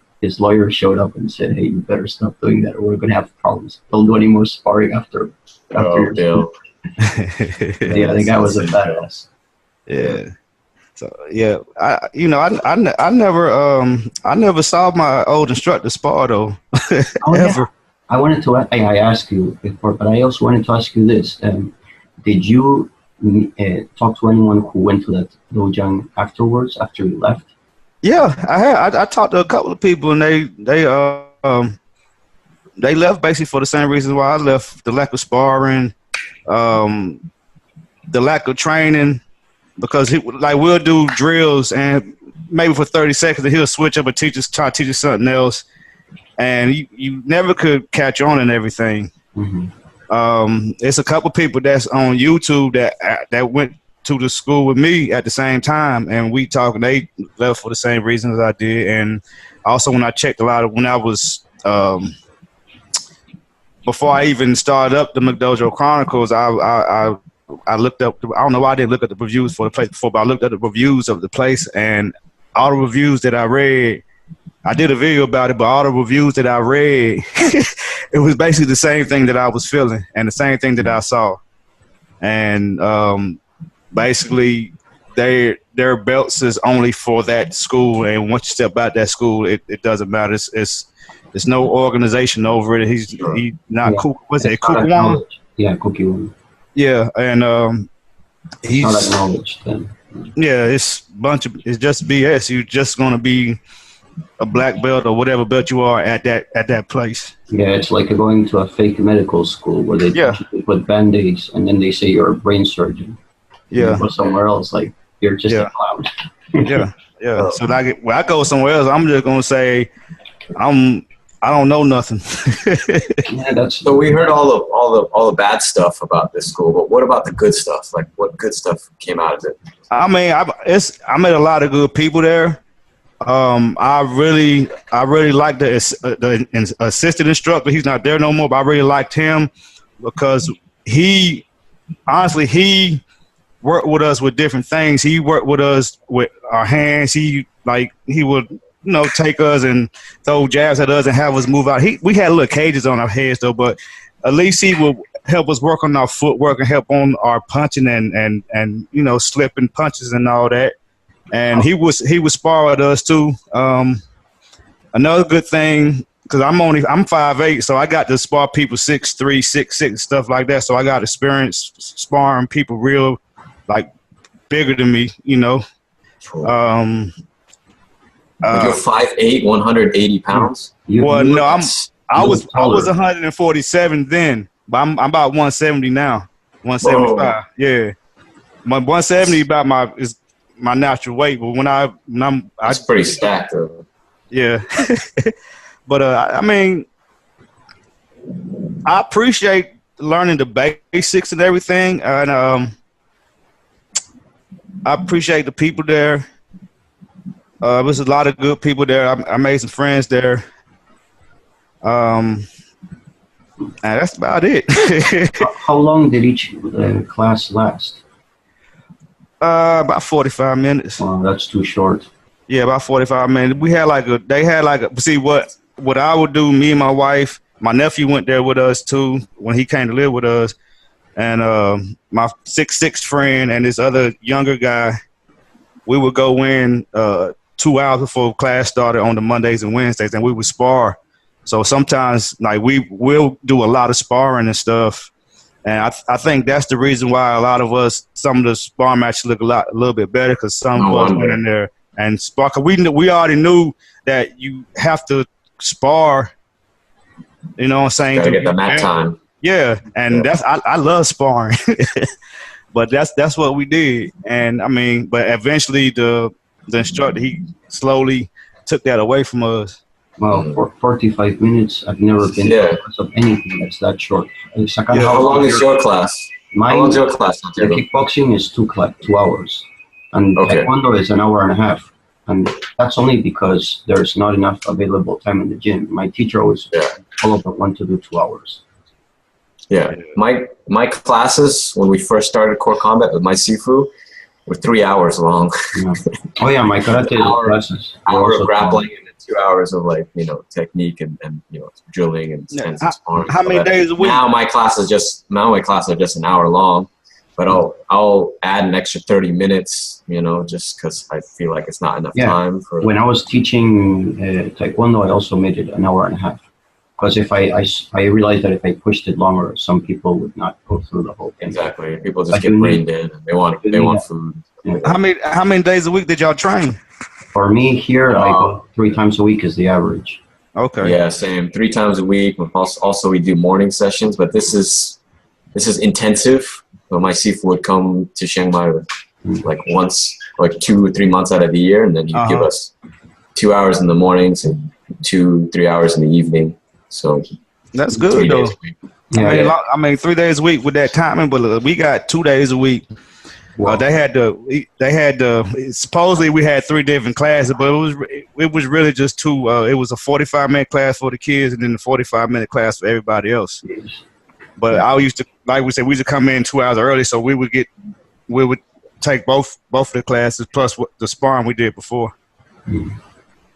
showed up and said, "Hey, you better stop doing that, or we're gonna have problems. Don't do any more sparring after Bill." Yeah, the guy was a badass. Yeah. So yeah, I never saw my old instructor spar though. Ever. Yeah. I asked you before, but I also wanted to ask you this: did you talk to anyone who went to that dojo afterwards after you left? Yeah, I talked to a couple of people, and they left basically for the same reasons why I left: the lack of sparring, the lack of training. Because we'll do drills and maybe for 30 seconds and he'll switch up and try to teach us something else, and you never could catch on and everything. It's a couple people that's on YouTube that went to the school with me at the same time, and we talked, and they left for the same reasons I did. And also when I checked when I was before I even started up the MCDOJO Chronicles, I looked up, I don't know why I didn't look at the reviews for the place before, but I looked at the reviews of the place, and all the reviews that I read, I did a video about it, but all the reviews that I read, it was basically the same thing that I was feeling and the same thing that I saw. And basically, their belts is only for that school, and once you step out that school, it doesn't matter. It's no organization over it. He's not cool. What's it? Kukuwan? Yeah, Kukuwan. Yeah, and he's not acknowledged then. Yeah, it's just BS. You're just gonna be a black belt or whatever belt you are at that place. Yeah, it's like going to a fake medical school where they put band-aids and then they say you're a brain surgeon. Yeah. You go somewhere else, like you're just a clown. Yeah. So when I go somewhere else, I'm just gonna say I don't know nothing. So we heard all the bad stuff about this school, but what about the good stuff? Like, what good stuff came out of it? I mean, I met a lot of good people there. I really liked the assistant instructor. He's not there no more, but I really liked him because he worked with us with different things. He worked with us with our hands. He would take us and throw jabs at us and have us move out. We had little cages on our heads though, but at least he would help us work on our footwork and help on our punching and slipping punches and all that. And he would spar with us too. Another good thing, because I'm 5'8", so I got to spar people 6'3", 6'6", stuff like that. So I got experience sparring people real bigger than me, Cool. You're 5'8", 180 pounds? Well, no, I was 147 then, but I'm about 170 now. 175. Whoa. Yeah. My 170 is my natural weight, but when I'm that's pretty stacked though. Yeah. But I mean, I appreciate learning the basics and everything, and I appreciate the people there. There's a lot of good people there. I made some friends there. And that's about it. How long did each class last? About 45 minutes. Wow, that's too short. Yeah, about 45 minutes. We had see what I would do, me and my wife, my nephew went there with us too when he came to live with us. And my 6'6" friend and this other younger guy, we would go in 2 hours before class started on the Mondays and Wednesdays, and we would spar. So sometimes we will do a lot of sparring and stuff. And I think that's the reason why a lot of us, some of the spar matches look a little bit better, because some of us went in there and spar. Cause we already knew that you have to spar, you know what I'm saying? Gotta get the mat time. Yeah, and I love sparring. But that's what we did. And I mean, but eventually the instructor, he slowly took that away from us. Well, for 45 minutes, I've never been to class of anything that's that short. How long is your class? How long is your class? The kickboxing is 2 hours, and taekwondo is an hour and a half. And that's only because there's not enough available time in the gym. My teacher always told us want to do 2 hours. Yeah, my classes when we first started core combat with my Sifu were 3 hours long. Yeah. Oh yeah, my karate classes. Hour of grappling and then 2 hours of like technique and drilling and sparring. How many days a week? Now my classes are just an hour long, but I'll add an extra 30 minutes, just because I feel like it's not enough time for. When I was teaching taekwondo, I also made it an hour and a half. Because if I realized that if I pushed it longer, some people would not go through the whole thing. Exactly, people just get brain dead. And they want food. Yeah. How many days a week did y'all train? For me here, I go 3 times a week is the average. Okay. Yeah, same. 3 times a week. Also, we do morning sessions, but this is intensive. So my Sifu would come to Chiang Mai like once, like 2 or 3 months out of the year, and then he'd give us 2 hours in the mornings and 2-3 hours in the evening. So that's good though. I mean, 3 days a week with that timing, but we got 2 days a week. Well, they had supposedly we had 3 different classes, but it was really just 2. It was a 45-minute class for the kids and then a 45-minute class for everybody else. But I used to, like we said, we used to come in 2 hours early, so we would take both of the classes plus the sparring we did before.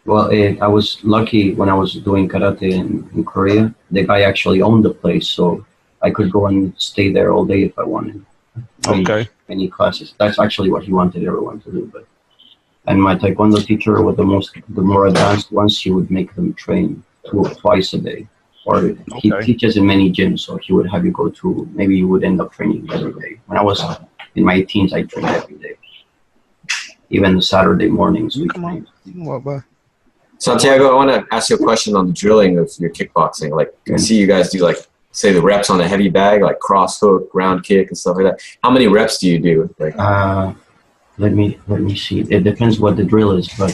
Well, I was lucky when I was doing karate in Korea. The guy actually owned the place, so I could go and stay there all day if I wanted. Any classes. That's actually what he wanted everyone to do. And my taekwondo teacher, with the more advanced ones, he would make them train twice a day. Or he teaches in many gyms, so he would have you go to. Maybe you would end up training every day. When I was in my teens, I trained every day. Even the Saturday mornings. Santiago, I want to ask you a question on the drilling of your kickboxing. Like, I see you guys do say the reps on a heavy bag, like cross hook, round kick, and stuff like that. How many reps do you do? Let me see. It depends what the drill is, but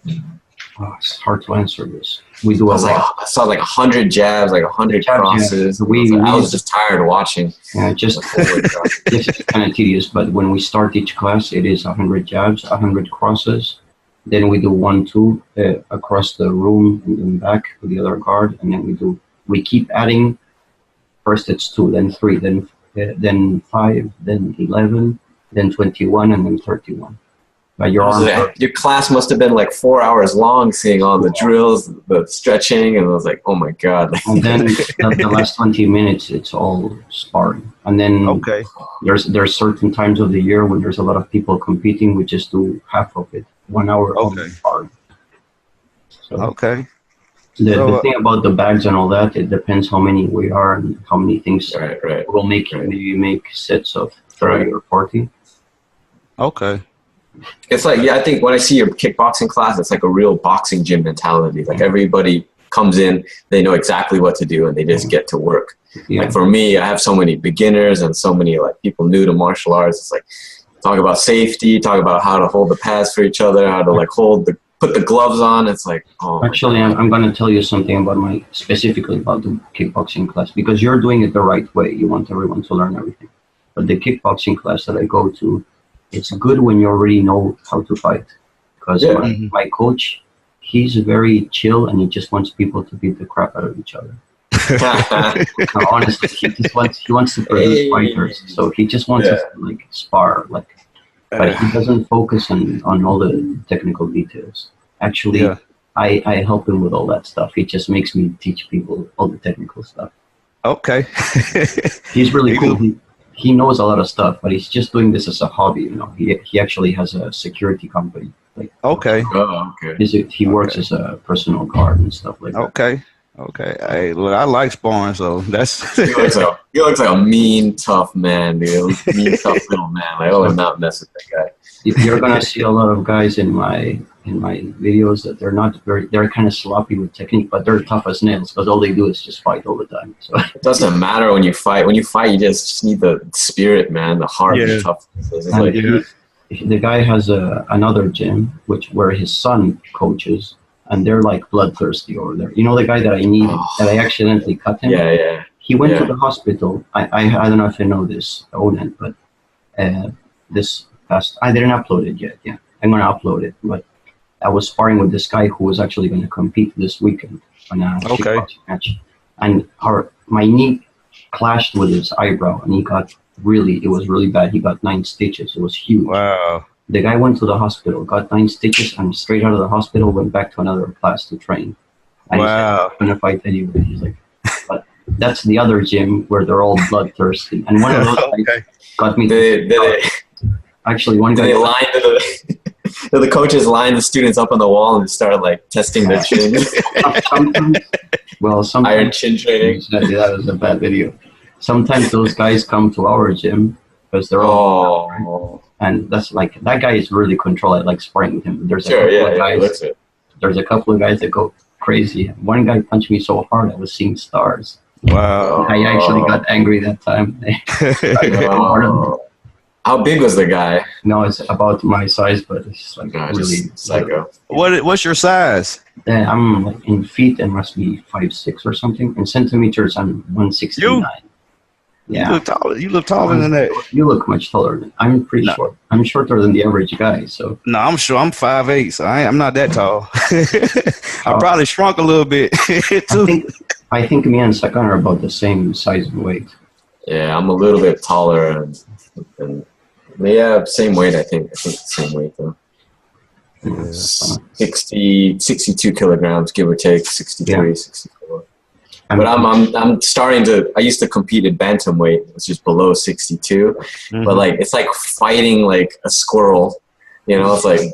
it's hard to answer this. We do a lot. I saw like 100 jabs, like 100 crosses. Yeah. I was just tired watching. Yeah, this is kind of tedious, but when we start each class, it is 100 jabs, 100 crosses. Then we do 1-2 across the room and then back with the other guard, and then we keep adding. First it's 2, then 3, then 5, then 11, then 21, and then 31. Your class must have been like 4 hours long, seeing all the drills, the stretching, and I was like, oh my god. And then the last 20 minutes, it's all sparring. And then there's certain times of the year when there's a lot of people competing. We just do half of it, 1 hour of sparring. So, the thing about the bags and all that, it depends how many we are and how many things we'll make. Maybe you make sets of 30 or 40. Okay. It's like, I think when I see your kickboxing class, it's like a real boxing gym mentality. Like everybody comes in, they know exactly what to do, and they just get to work. Yeah. Like for me, I have so many beginners and so many like people new to martial arts. It's like talk about safety, talk about how to hold the pads for each other, how to like put the gloves on. It's like, actually, I'm going to tell you something about specifically about the kickboxing class, because you're doing it the right way. You want everyone to learn everything. But the kickboxing class that I go to, it's good when you already know how to fight. Because my coach, he's very chill and he just wants people to beat the crap out of each other. No, honestly, he wants to produce fighters. So he just wants us to like spar, but he doesn't focus on all the technical details. Actually, I help him with all that stuff. He just makes me teach people all the technical stuff. Okay. He's really cool. He knows a lot of stuff, but he's just doing this as a hobby. You know, he actually has a security company. Like, he works as a personal guard and stuff like that. Okay. Hey, look, I like sparring, so that's. He looks like a mean, tough man, dude. Mean, tough little man. Like, I would not mess with that guy. You're gonna see a lot of guys in my videos that they're kind of sloppy with technique, but they're tough as nails because all they do is just fight all the time. So it doesn't matter when you fight. When you fight, you just need the spirit, man, the heart, the toughness. The guy has another gym where his son coaches. and they're like bloodthirsty over there. You know the guy that I needed, that I accidentally cut him? Yeah. He went to the hospital. I don't know if you know this, Oden, but this past, I didn't upload it yet. Yeah, I'm going to upload it. But I was sparring with this guy who was actually going to compete this weekend on a kickboxing match. And my knee clashed with his eyebrow, and it was really bad. He got 9 stitches. It was huge. Wow. The guy went to the hospital, got 9 stitches, and straight out of the hospital went back to another class to train. And wow. He's going to fight anyway. He's like, but that's the other gym where they're all bloodthirsty. And one of those guys got me. Actually, one guy. The coaches lined the students up on the wall and started like testing their chin. Sometimes iron chin training. That was a bad video. Sometimes those guys come to our gym because they're all. And that's like, that guy is really controlled. I like sparring with him. There's a couple of guys that go crazy. One guy punched me so hard I was seeing stars. Wow. I actually got angry that time. How big was the guy? No, it's about my size, but it's like really psycho. What's your size? I'm like in feet and must be 5'6" or something. In centimeters, I'm 169. Yeah. You look taller than that. You look much taller. I'm pretty short. I'm shorter than the average guy. So. No, I'm sure I'm 5'8", so I'm not that tall. I probably shrunk a little bit too. I think me and Sakan are about the same size and weight. Yeah, I'm a little bit taller and same weight. I think same weight though. Yeah. 62 kilograms, give or take, 63, 64. But I'm starting to. I used to compete at bantamweight, which is below 62. But like it's like fighting like a squirrel, It's like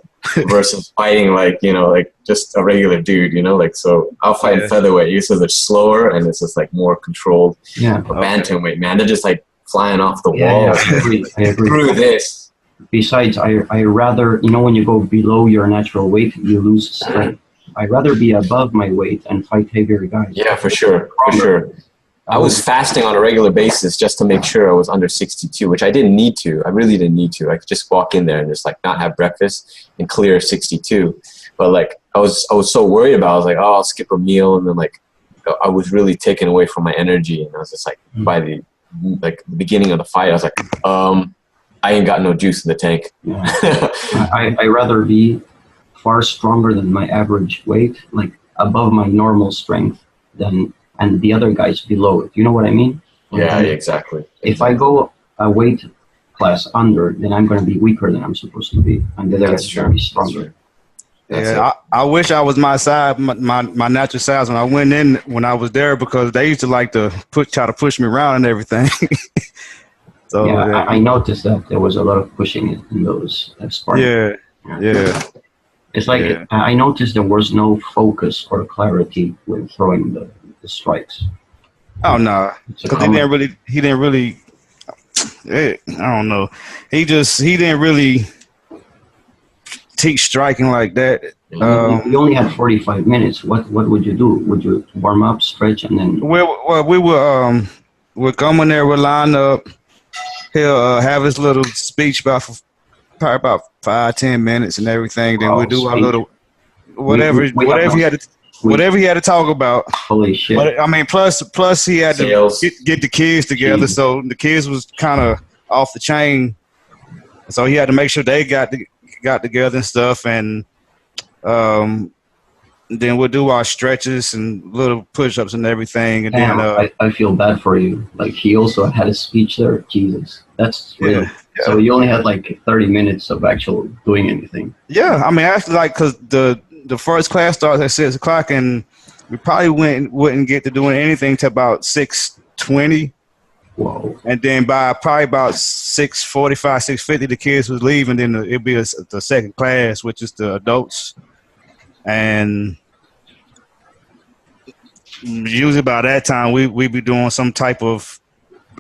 versus fighting like like just a regular dude, Like so, I'll fight in featherweight. Usually they're slower and it's just like more controlled. Yeah. But bantamweight, man, they're just like flying off the wall. Yeah, I agree. Through this. Besides, I rather when you go below your natural weight, you lose strength. I'd rather be above my weight and fight heavier guys. Yeah, for sure. I was fasting on a regular basis just to make sure I was under 62, which I didn't need to. I really didn't need to. I could just walk in there and just like not have breakfast and clear 62. But like I was so worried about it. I was like, I'll skip a meal, and then like I was really taken away from my energy, and I was just like by the beginning of the fight, I was like, I ain't got no juice in the tank. Yeah. I rather be far stronger than my average weight, like above my normal strength, and the other guys below it. You know what I mean? Yeah, exactly. If I go a weight class under, then I'm going to be weaker than I'm supposed to be, and the other guys are going to be stronger. I wish I was my size, my natural size when I was there, because they used to like to try to push me around and everything. So I noticed that there was a lot of pushing in those sparring. Yeah. It's like I noticed there was no focus or clarity when throwing the strikes. Oh no, because he didn't really. I don't know. He didn't really teach striking like that. You only had 45 minutes. What would you do? Would you warm up, stretch, and then? Well, we'd come in there, we'd line up. He'll have his little speech probably about 5-10 minutes and everything. Then we'll do our little whatever he had to talk about. Holy shit! But I mean, plus he had to get the kids together. So the kids was kind of off the chain. So he had to make sure they got together and stuff, and then we'll do our stretches and little push-ups and everything. And then I feel bad for you. Like he also had a speech there. Jesus, that's real. Yeah. So you only had like 30 minutes of actual doing anything. Yeah, I mean, actually, like, because the first class starts at 6 o'clock, and we probably wouldn't get to doing anything till about 6:20. Whoa. And then by probably about 6:45, 6:50, the kids was leaving. Then it'll be the second class, which is the adults. And usually by that time, we be doing some type of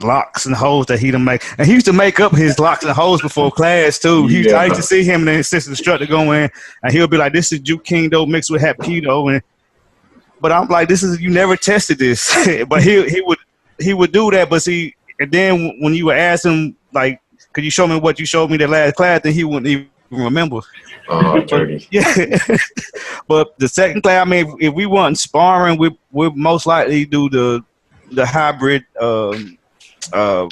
locks and holes that he done make. And he used to make up his locks and holes before class, too. I used to see him and the assistant instructor go in, and he'll be like, this is Juke Kingdo mixed with Hapkido. But I'm like, you never tested this. But he would do that, but see, and then when you would ask him, like, could you show me what you showed me the last class, then he wouldn't even remember. Oh, dirty. Yeah. But the second class, I mean, if we weren't sparring, we'd most likely do the hybrid. I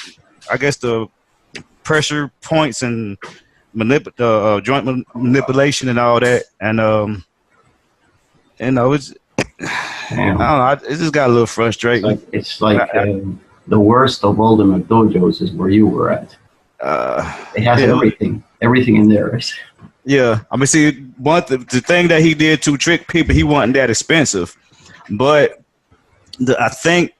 guess the pressure points and joint manipulation and all that, and you know, it's I don't know, it just got a little frustrating. It's like the worst of all the MCDOJOs is where you were at. It has everything in there. Yeah, I mean, see, the thing that he did to trick people, he wasn't that expensive, but I think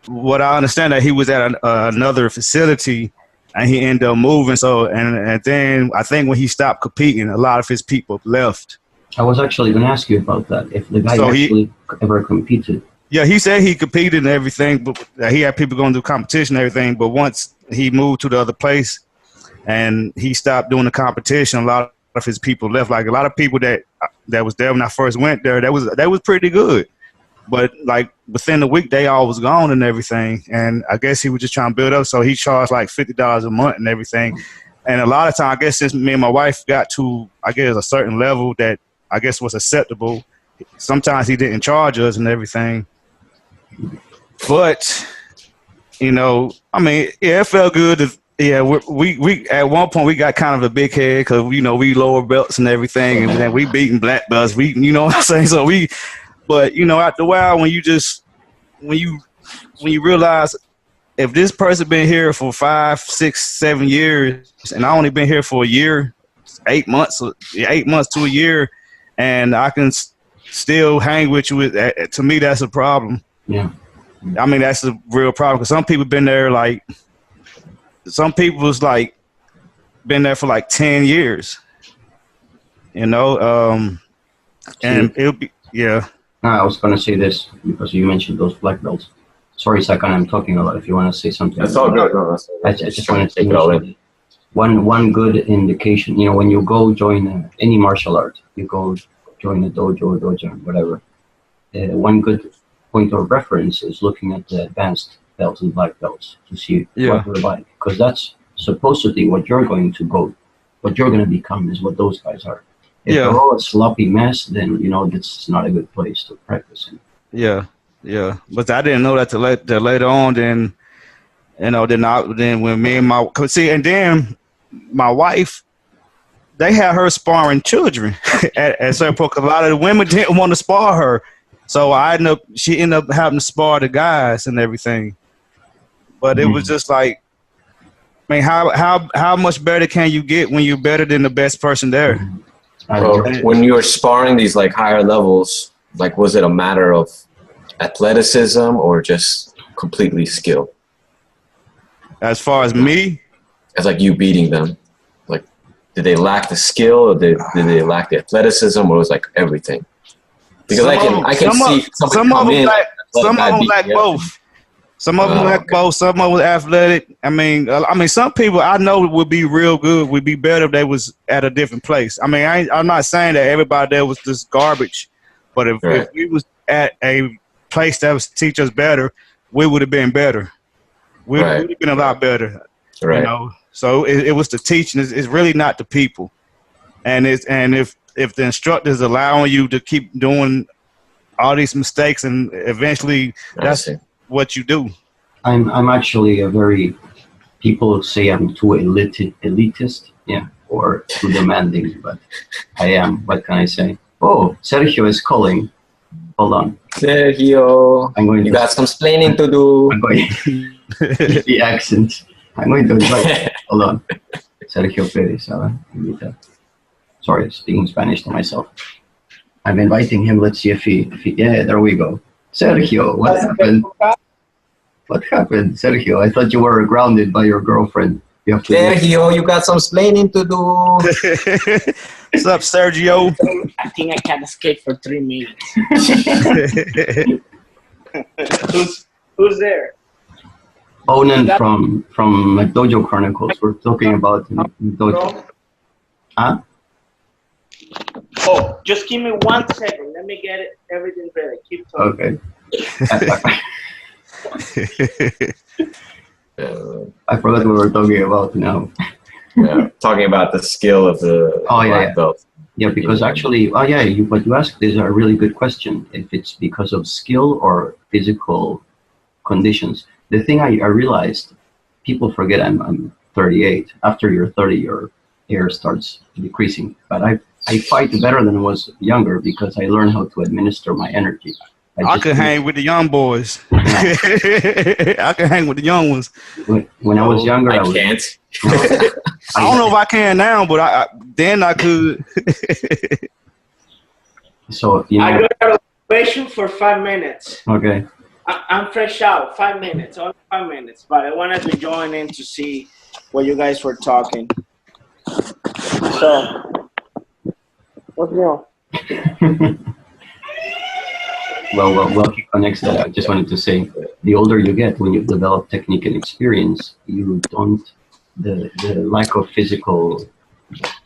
what I understand that he was at another facility and he ended up moving. So and then I think when he stopped competing, a lot of his people left. I was actually going to ask you about that. If the guy ever competed. Yeah, he said he competed and everything, but he had people going to do competition and everything. But once he moved to the other place and he stopped doing the competition, a lot of his people left. Like a lot of people that was there when I first went there, that was pretty good. But like within the week, they all was gone and everything. And I guess he was just trying to build up. So he charged like $50 a month and everything. And a lot of time, I guess since me and my wife got to, I guess, a certain level that I guess was acceptable, sometimes he didn't charge us and everything. But, you know, I mean, yeah, it felt good. We at one point we got kind of a big head because, you know, we lower belts and everything. And then we beating black belts. You know what I'm saying? So but, you know, after a while, when you realize if this person been here for 5, 6, 7 years, and I only been here for a year, 8 months to a year, and I can still hang with you, to me, that's a problem. Yeah. I mean, that's a real problem because some people been there some people's been there for like 10 years, you know, and it'll be, yeah. I was going to say this because you mentioned those black belts. Sorry, Sakan, I'm talking a lot. If you want to say something. That's all good. I just want to take it all in. One good indication, you know, when you go join any martial art, you go join a dojo or dojo, whatever. One good point of reference is looking at the advanced belts and black belts to see what they're like. Because that's supposedly what you're going to become is what those guys are. If they're all a sloppy mess, then, you know, this is not a good place to practice in. Yeah, yeah. But I didn't know that till later on. Then, you know, then when me and and then my wife, they had her sparring children at certain point. Cause a lot of the women didn't want to spar her, so she ended up having to spar the guys and everything. But it was just like, I mean, how much better can you get when you're better than the best person there? When you were sparring these like higher levels, like was it a matter of athleticism or just completely skill? As far as me, as like you beating them, like did they lack the skill or did they lack the athleticism, or was like everything? Because I can see some of them lack both. Some of them lack both. Some of them athletic. I mean, some people I know would be real good. Would be better if they was at a different place. I mean, I'm not saying that everybody there was just garbage, but if we was at a place that was teach us better, we would have been better. We would have been a lot better. Right. You know, so it was the teaching. It's really not the people, and if the instructor's allowing you to keep doing all these mistakes, and eventually that's what you do. I'm actually people say I'm too elitist, or too demanding, but I am. What can I say? Oh, Sergio is calling. Hold on. Sergio, you got some explaining to do. I'm going the accent. I'm going to invite. Hold on. Sergio Perez. Sorry, speaking Spanish to myself. I'm inviting him. Let's see if he there we go. Sergio, what happened? What happened, Sergio? I thought you were grounded by your girlfriend. Sergio, you got some explaining to do. What's up, Sergio? I think I can escape for 3 minutes. Who's there? Onan from MCDOJO Chronicles. We're talking about MCDOJO. Huh? Oh, just give me 1 second. Let me get everything ready. Keep talking. Okay. I forgot what we were talking about now. Yeah, talking about the skill of the black belt. Yeah, because actually, what you asked is a really good question. If it's because of skill or physical conditions. The thing I realized, people forget I'm 38. After you're 30, your hair starts decreasing. But I fight better than I was younger because I learned how to administer my energy. I could hang with the young boys. Yeah. I could hang with the young ones. When I was younger, I can't. I don't know if I can now, but then I could. So I got a question for 5 minutes. Okay. I'm fresh out. 5 minutes, only 5 minutes. But I wanted to join in to see what you guys were talking. So, what's new? Well, he connects that. I just wanted to say, the older you get, when you develop technique and experience, you don't, the lack of physical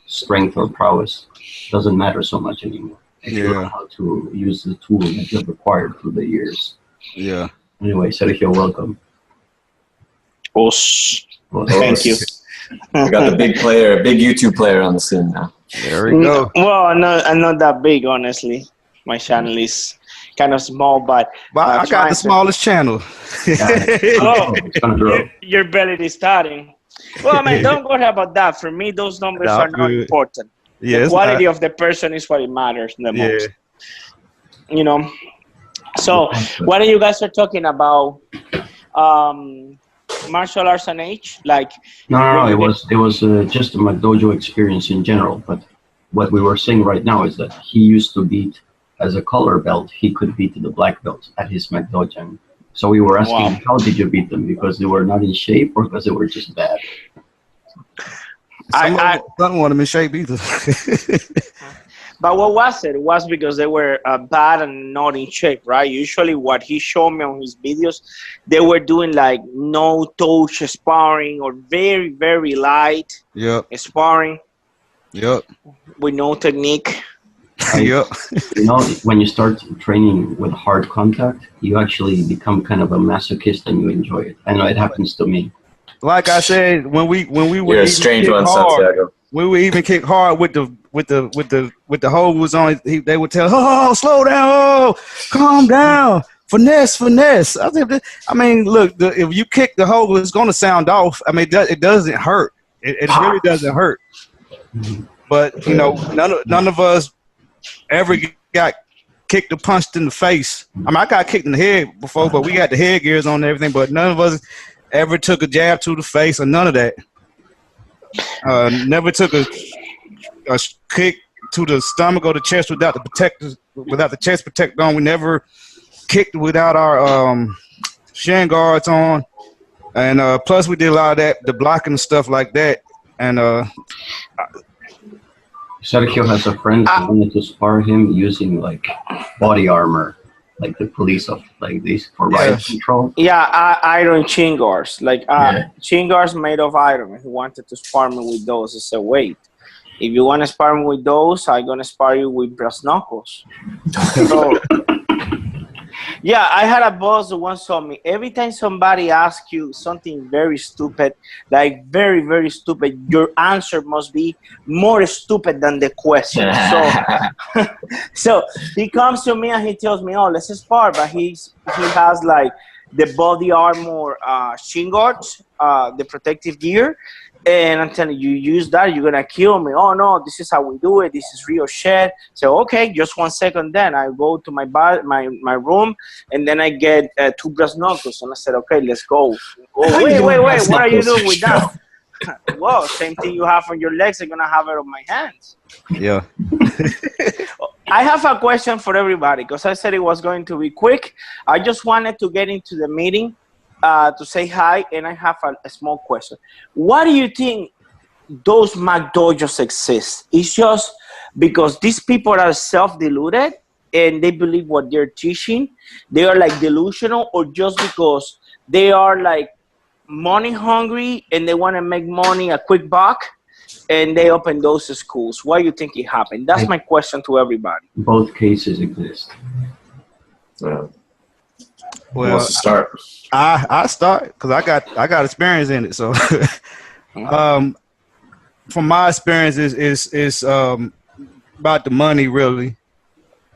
strength or prowess doesn't matter so much anymore. You learn how to use the tool that you've acquired through the years. Yeah. Anyway, Sergio, welcome. Thank you. We got the big YouTube player on the scene now. There we go. Well, I'm not that big, honestly. My channel is kind of small, but I got the smallest channel. It's gonna grow. You're barely starting. Well, I mean, don't worry about that. For me, those numbers are not important. Yeah, the quality of the person is what it matters the most. You know. So, what are you guys are talking about? Martial arts and age? Like no. It was just a MCDOJO experience in general. But what we were saying right now is that he used to beat as a color belt. He could beat the black belt at his MCDOJO. So we were asking, how did you beat them? Because they were not in shape, or because they were just bad? I don't want them in shape either. But what was it? It was because they were bad and not in shape, right? Usually what he showed me on his videos, they were doing like no touch sparring or very, very light sparring. Yep. With no technique. You know, when you start training with hard contact, you actually become kind of a masochist and you enjoy it. I know it happens to me. Like I said, when we were You're a strange one, Santiago. We would even kick hard with the hose on. They would tell, "Oh, slow down, oh, calm down, finesse." I mean, look, if you kick the hose, it's gonna sound off. I mean, it doesn't hurt. It really doesn't hurt. But you know, none of us ever got kicked or punched in the face. I mean, I got kicked in the head before, but we got the headgears on and everything. But none of us ever took a jab to the face or none of that. Never took a kick to the stomach or the chest without the chest protector on. We never kicked without our shin guards on, and plus we did a lot of that, the blocking and stuff like that. And Sergio has a friend who wanted to spar him using like body armor, like the police of like this for riot control. Yeah, iron chin guards, like chin guards made of iron. He wanted to spar me with those. I said, wait, if you want to spar me with those, I'm gonna spar you with brass knuckles. So, yeah, I had a boss who once told me, every time somebody asks you something very stupid, like very, very stupid, your answer must be more stupid than the question. So he comes to me and he tells me, oh, let's spar, but he has like the body armor shin guards, the protective gear. And I'm telling you, use that, you're gonna kill me. Oh no, this is how we do it. This is real shit. So okay, just 1 second. Then I go to my room, and then I get 2 brass knuckles. And I said, okay, let's go. Oh, wait, what are you doing with that? Well, same thing you have on your legs, I'm gonna have it on my hands. Yeah. I have a question for everybody because I said it was going to be quick. I just wanted to get into the meeting. To say hi, and I have a small question. Why do you think those MCDOJOs exist? It's just because these people are self-deluded and they believe what they're teaching? They are like delusional, or just because they are like money hungry and they want to make money, a quick buck, and they open those schools? Why do you think it happened? That's my question to everybody. Both cases exist. Well, wants to start? I start because I got experience in it. So from my experience, is about the money, really.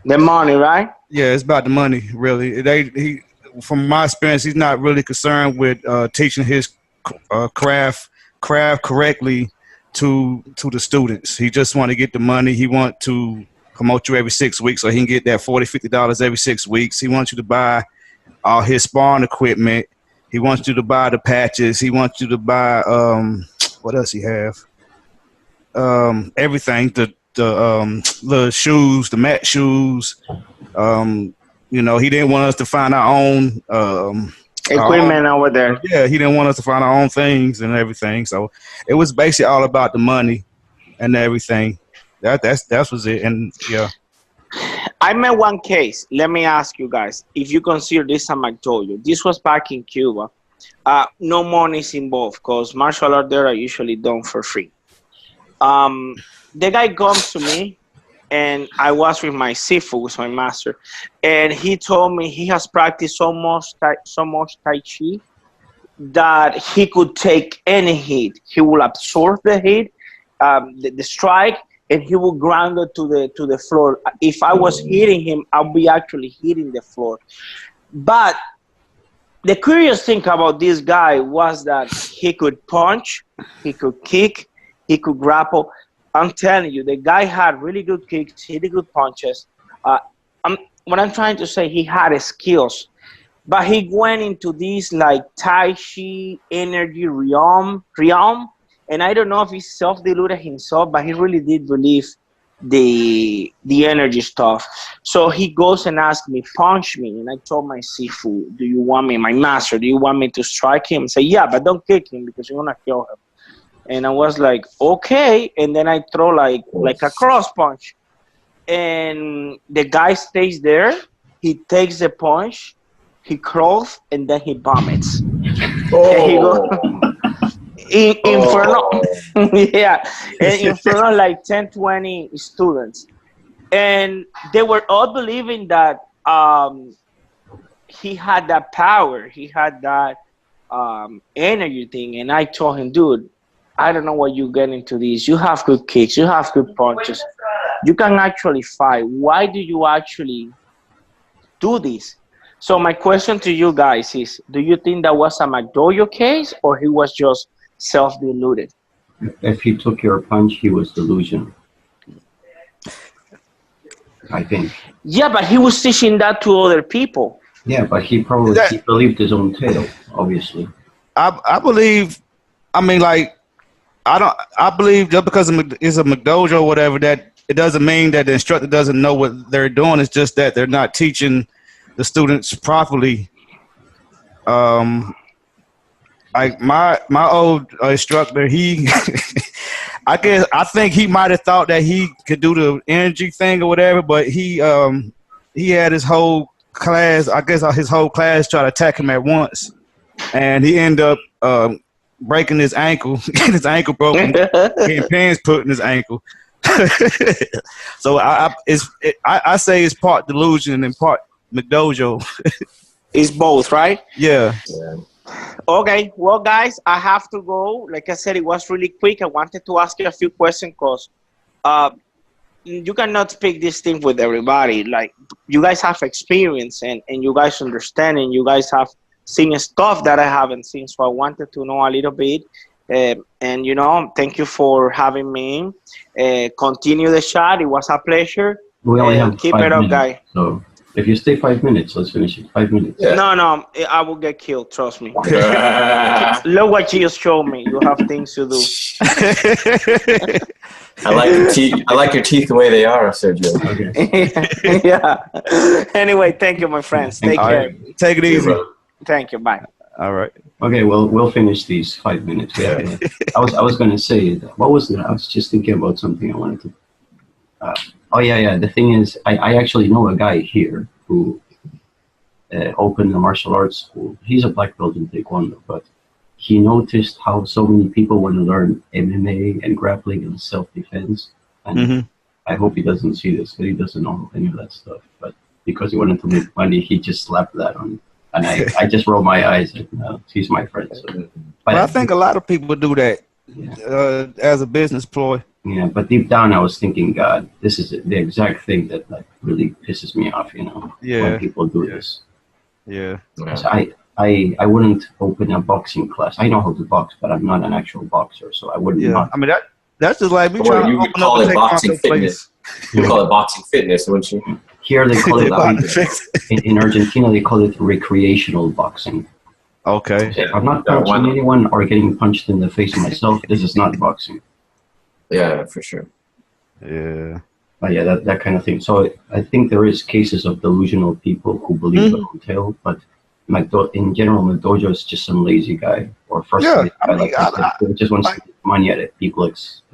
The money, right? Yeah, it's about the money, really. From my experience, he's not really concerned with teaching his craft correctly to the students. He just want to get the money. He want to promote you every 6 weeks so he can get that $40-50 every 6 weeks. He wants you to buy all his sparring equipment. He wants you to buy the patches. He wants you to buy what else he have? Everything. The shoes, the mat shoes. You know, he didn't want us to find our own equipment over there. Yeah, he didn't want us to find our own things and everything. So it was basically all about the money and everything. That was it. And yeah, I met one case. Let me ask you guys if you consider this a McDojo. This was back in Cuba. No money is involved because martial arts there are usually done for free. The guy comes to me, and I was with my Sifu, with my master, and he told me he has practiced so much Tai Chi that he could take any hit. He will absorb the hit, the strike, and he will ground it to the floor. If I was hitting him, I'll be actually hitting the floor. But the curious thing about this guy was that he could punch, he could kick, he could grapple. I'm telling you, the guy had really good kicks, really good punches. What I'm trying to say, he had skills, but he went into this like Tai Chi energy realm, and I don't know if he self-deluded himself, but he really did believe the energy stuff. So he goes and asks me, punch me, and I told my Sifu, do you want me, my master, do you want me to strike him? Say, yeah, but don't kick him because you're gonna kill him. And I was like, okay. And then I throw like a cross punch. And the guy stays there. He takes the punch. He crawls. And then he vomits. Oh. And he goes in front of, yeah, and in front of like 10, 20 students. And they were all believing that he had that power. He had that energy thing. And I told him, dude, I don't know why you get into this. You have good kicks. You have good punches. You can actually fight. Why do you actually do this? So my question to you guys is, do you think that was a McDojo case or he was just self-deluded? If he took your punch, he was delusional. I think. Yeah, but he was teaching that to other people. Yeah, but he probably he believed his own tale, obviously. I believe, I mean, like, I believe just because it's a McDojo or whatever, that it doesn't mean that the instructor doesn't know what they're doing. It's just that they're not teaching the students properly. Like my old instructor, he, I think he might have thought that he could do the energy thing or whatever, but he had his whole class, I guess his whole class try to attack him at once, and he ended up breaking his ankle, getting his ankle broken, getting pins put in his ankle. So I say it's part delusion and part McDojo. It's both, right? Yeah. Okay, well, guys, I have to go. Like I said, it was really quick. I wanted to ask you a few questions because you cannot speak this thing with everybody. Like, you guys have experience and you guys understand and you guys have seen stuff that I haven't seen. So I wanted to know a little bit. And, you know, thank you for having me. Continue the chat. It was a pleasure. We only have keep it up, guy. So if you stay 5 minutes, let's finish it. 5 minutes. Yeah. No, I will get killed. Trust me. Look what you just showed me. You have things to do. I like your teeth. I like your teeth the way they are, Sergio. Okay. Yeah. Anyway, thank you, my friends. Take care. Right. Take it easy. Thank you. Bye. All right. Okay. Well, we'll finish these 5 minutes. Yeah. I was going to say, what was it? I was just thinking about something I wanted to. Oh yeah. The thing is, I actually know a guy here who opened a martial arts school. He's a black belt in Taekwondo, but he noticed how so many people want to learn MMA and grappling and self-defense. And I hope he doesn't see this, but he doesn't know any of that stuff. But because he wanted to make money, he just slapped that on. And I just roll my eyes. And, he's my friend. So. But I think a lot of people do that. as a business ploy. Yeah, but deep down I was thinking, God, this is the exact thing that like really pisses me off, you know, when people do this. Yeah. So I wouldn't open a boxing class. I know how to box, but I'm not an actual boxer, so I wouldn't. Yeah, I mean that's just like me trying to open call up it boxing fitness. You call it boxing fitness, wouldn't you? Here they call it in Argentina they call it recreational boxing. Okay. So I'm not punching anyone or getting punched in the face myself. This is not boxing. Yeah, for sure. Yeah. But yeah, that kind of thing. So I think there is cases of delusional people who believe the whole tale, but in general, McDojo is just some lazy guy or guy who just wants to get money at it. People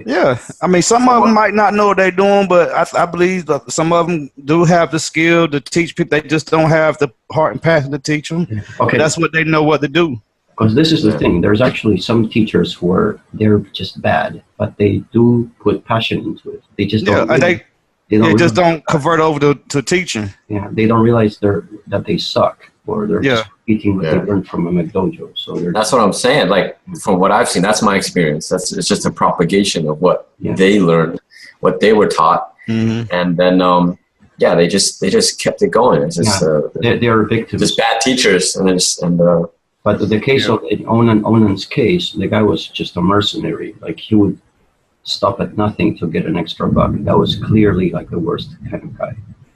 I mean, some of them might not know what they're doing, but I believe that some of them do have the skill to teach people. They just don't have the heart and passion to teach them. Okay, that's what they know what to do. Because this is the thing. There's actually some teachers who they're just bad, but they do put passion into it. They just don't. They just don't convert over to teaching. Yeah, they don't realize that they suck. Or they're just repeating what they learned from a McDojo. So that's what I'm saying. Like from what I've seen, that's my experience. It's just a propagation of what they learned, what they were taught, and then they just kept it going. It's just they're victims. Just bad teachers, But the case of Onan's case, the guy was just a mercenary. Like he would stop at nothing to get an extra buck. That was clearly like the worst kind of guy.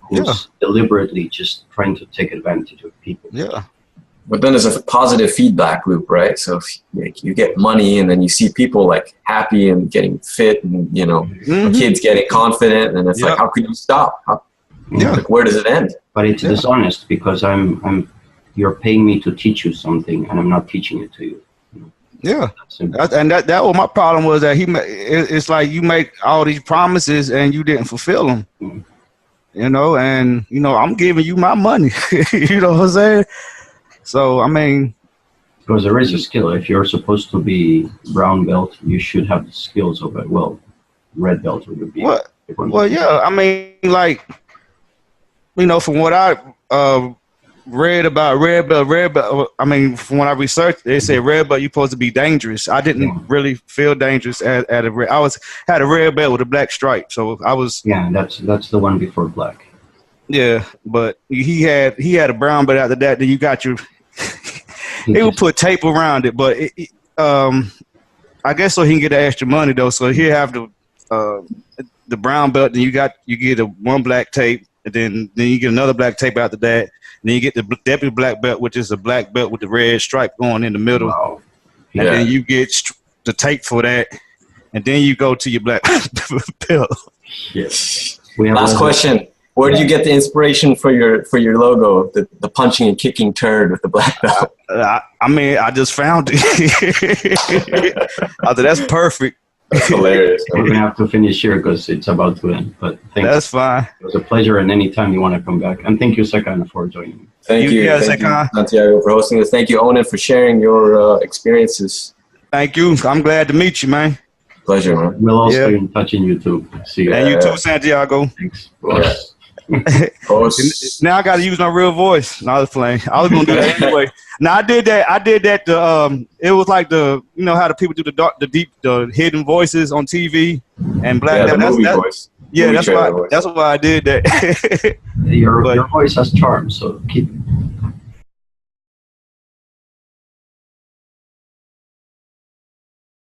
Who's deliberately just trying to take advantage of people. Yeah. But then there's a positive feedback loop, right? So if you get money and then you see people like happy and getting fit and, you know, kids getting confident and it's like, how can you stop? Like, where does it end? But it's dishonest because you're paying me to teach you something and I'm not teaching it to you. Yeah, and that was my problem was that it's like you make all these promises and you didn't fulfill them. You know, and, you know, I'm giving you my money. You know what I'm saying? So, I mean. Because there is a skill. If you're supposed to be brown belt, you should have the skills of it. Well, red belt would be. Well, yeah. I mean, like, you know, from what I read about red belt, I mean, from what I researched, they said red belt, you're supposed to be dangerous. I didn't really feel dangerous at a red. Had a red belt with a black stripe, so I was. Yeah, that's the one before black. Yeah, but he had a brown belt after that. Then you got your. They would put tape around it, but I guess so he can get the extra money though. So he have the brown belt, then you get one black tape, and then you get another black tape after that. And then you get the deputy black belt, which is a black belt with the red stripe going in the middle. Wow. And then you get the tape for that. And then you go to your black belt. Yes. Last question. Where do you get the inspiration for your logo, the punching and kicking turd with the black belt? I mean, I just found it. I thought that's perfect. That's hilarious. We're going to have to finish here because it's about to end. But thanks. That's fine. It was a pleasure, and anytime you want to come back. And thank you, Sekan, for joining me. Thank you, Santiago, for hosting us. Thank you, Onan, for sharing your experiences. Thank you. I'm glad to meet you, man. Pleasure, man. We'll all stay in touch in YouTube. See you. And you too, Santiago. Thanks. Now I got to use my real voice. No, I was playing. I was going to do that anyway. Now I did that. It was like you know how the people do the hidden voices on TV and black. Voice. Yeah, that's why I did that. Your voice has charm, so keep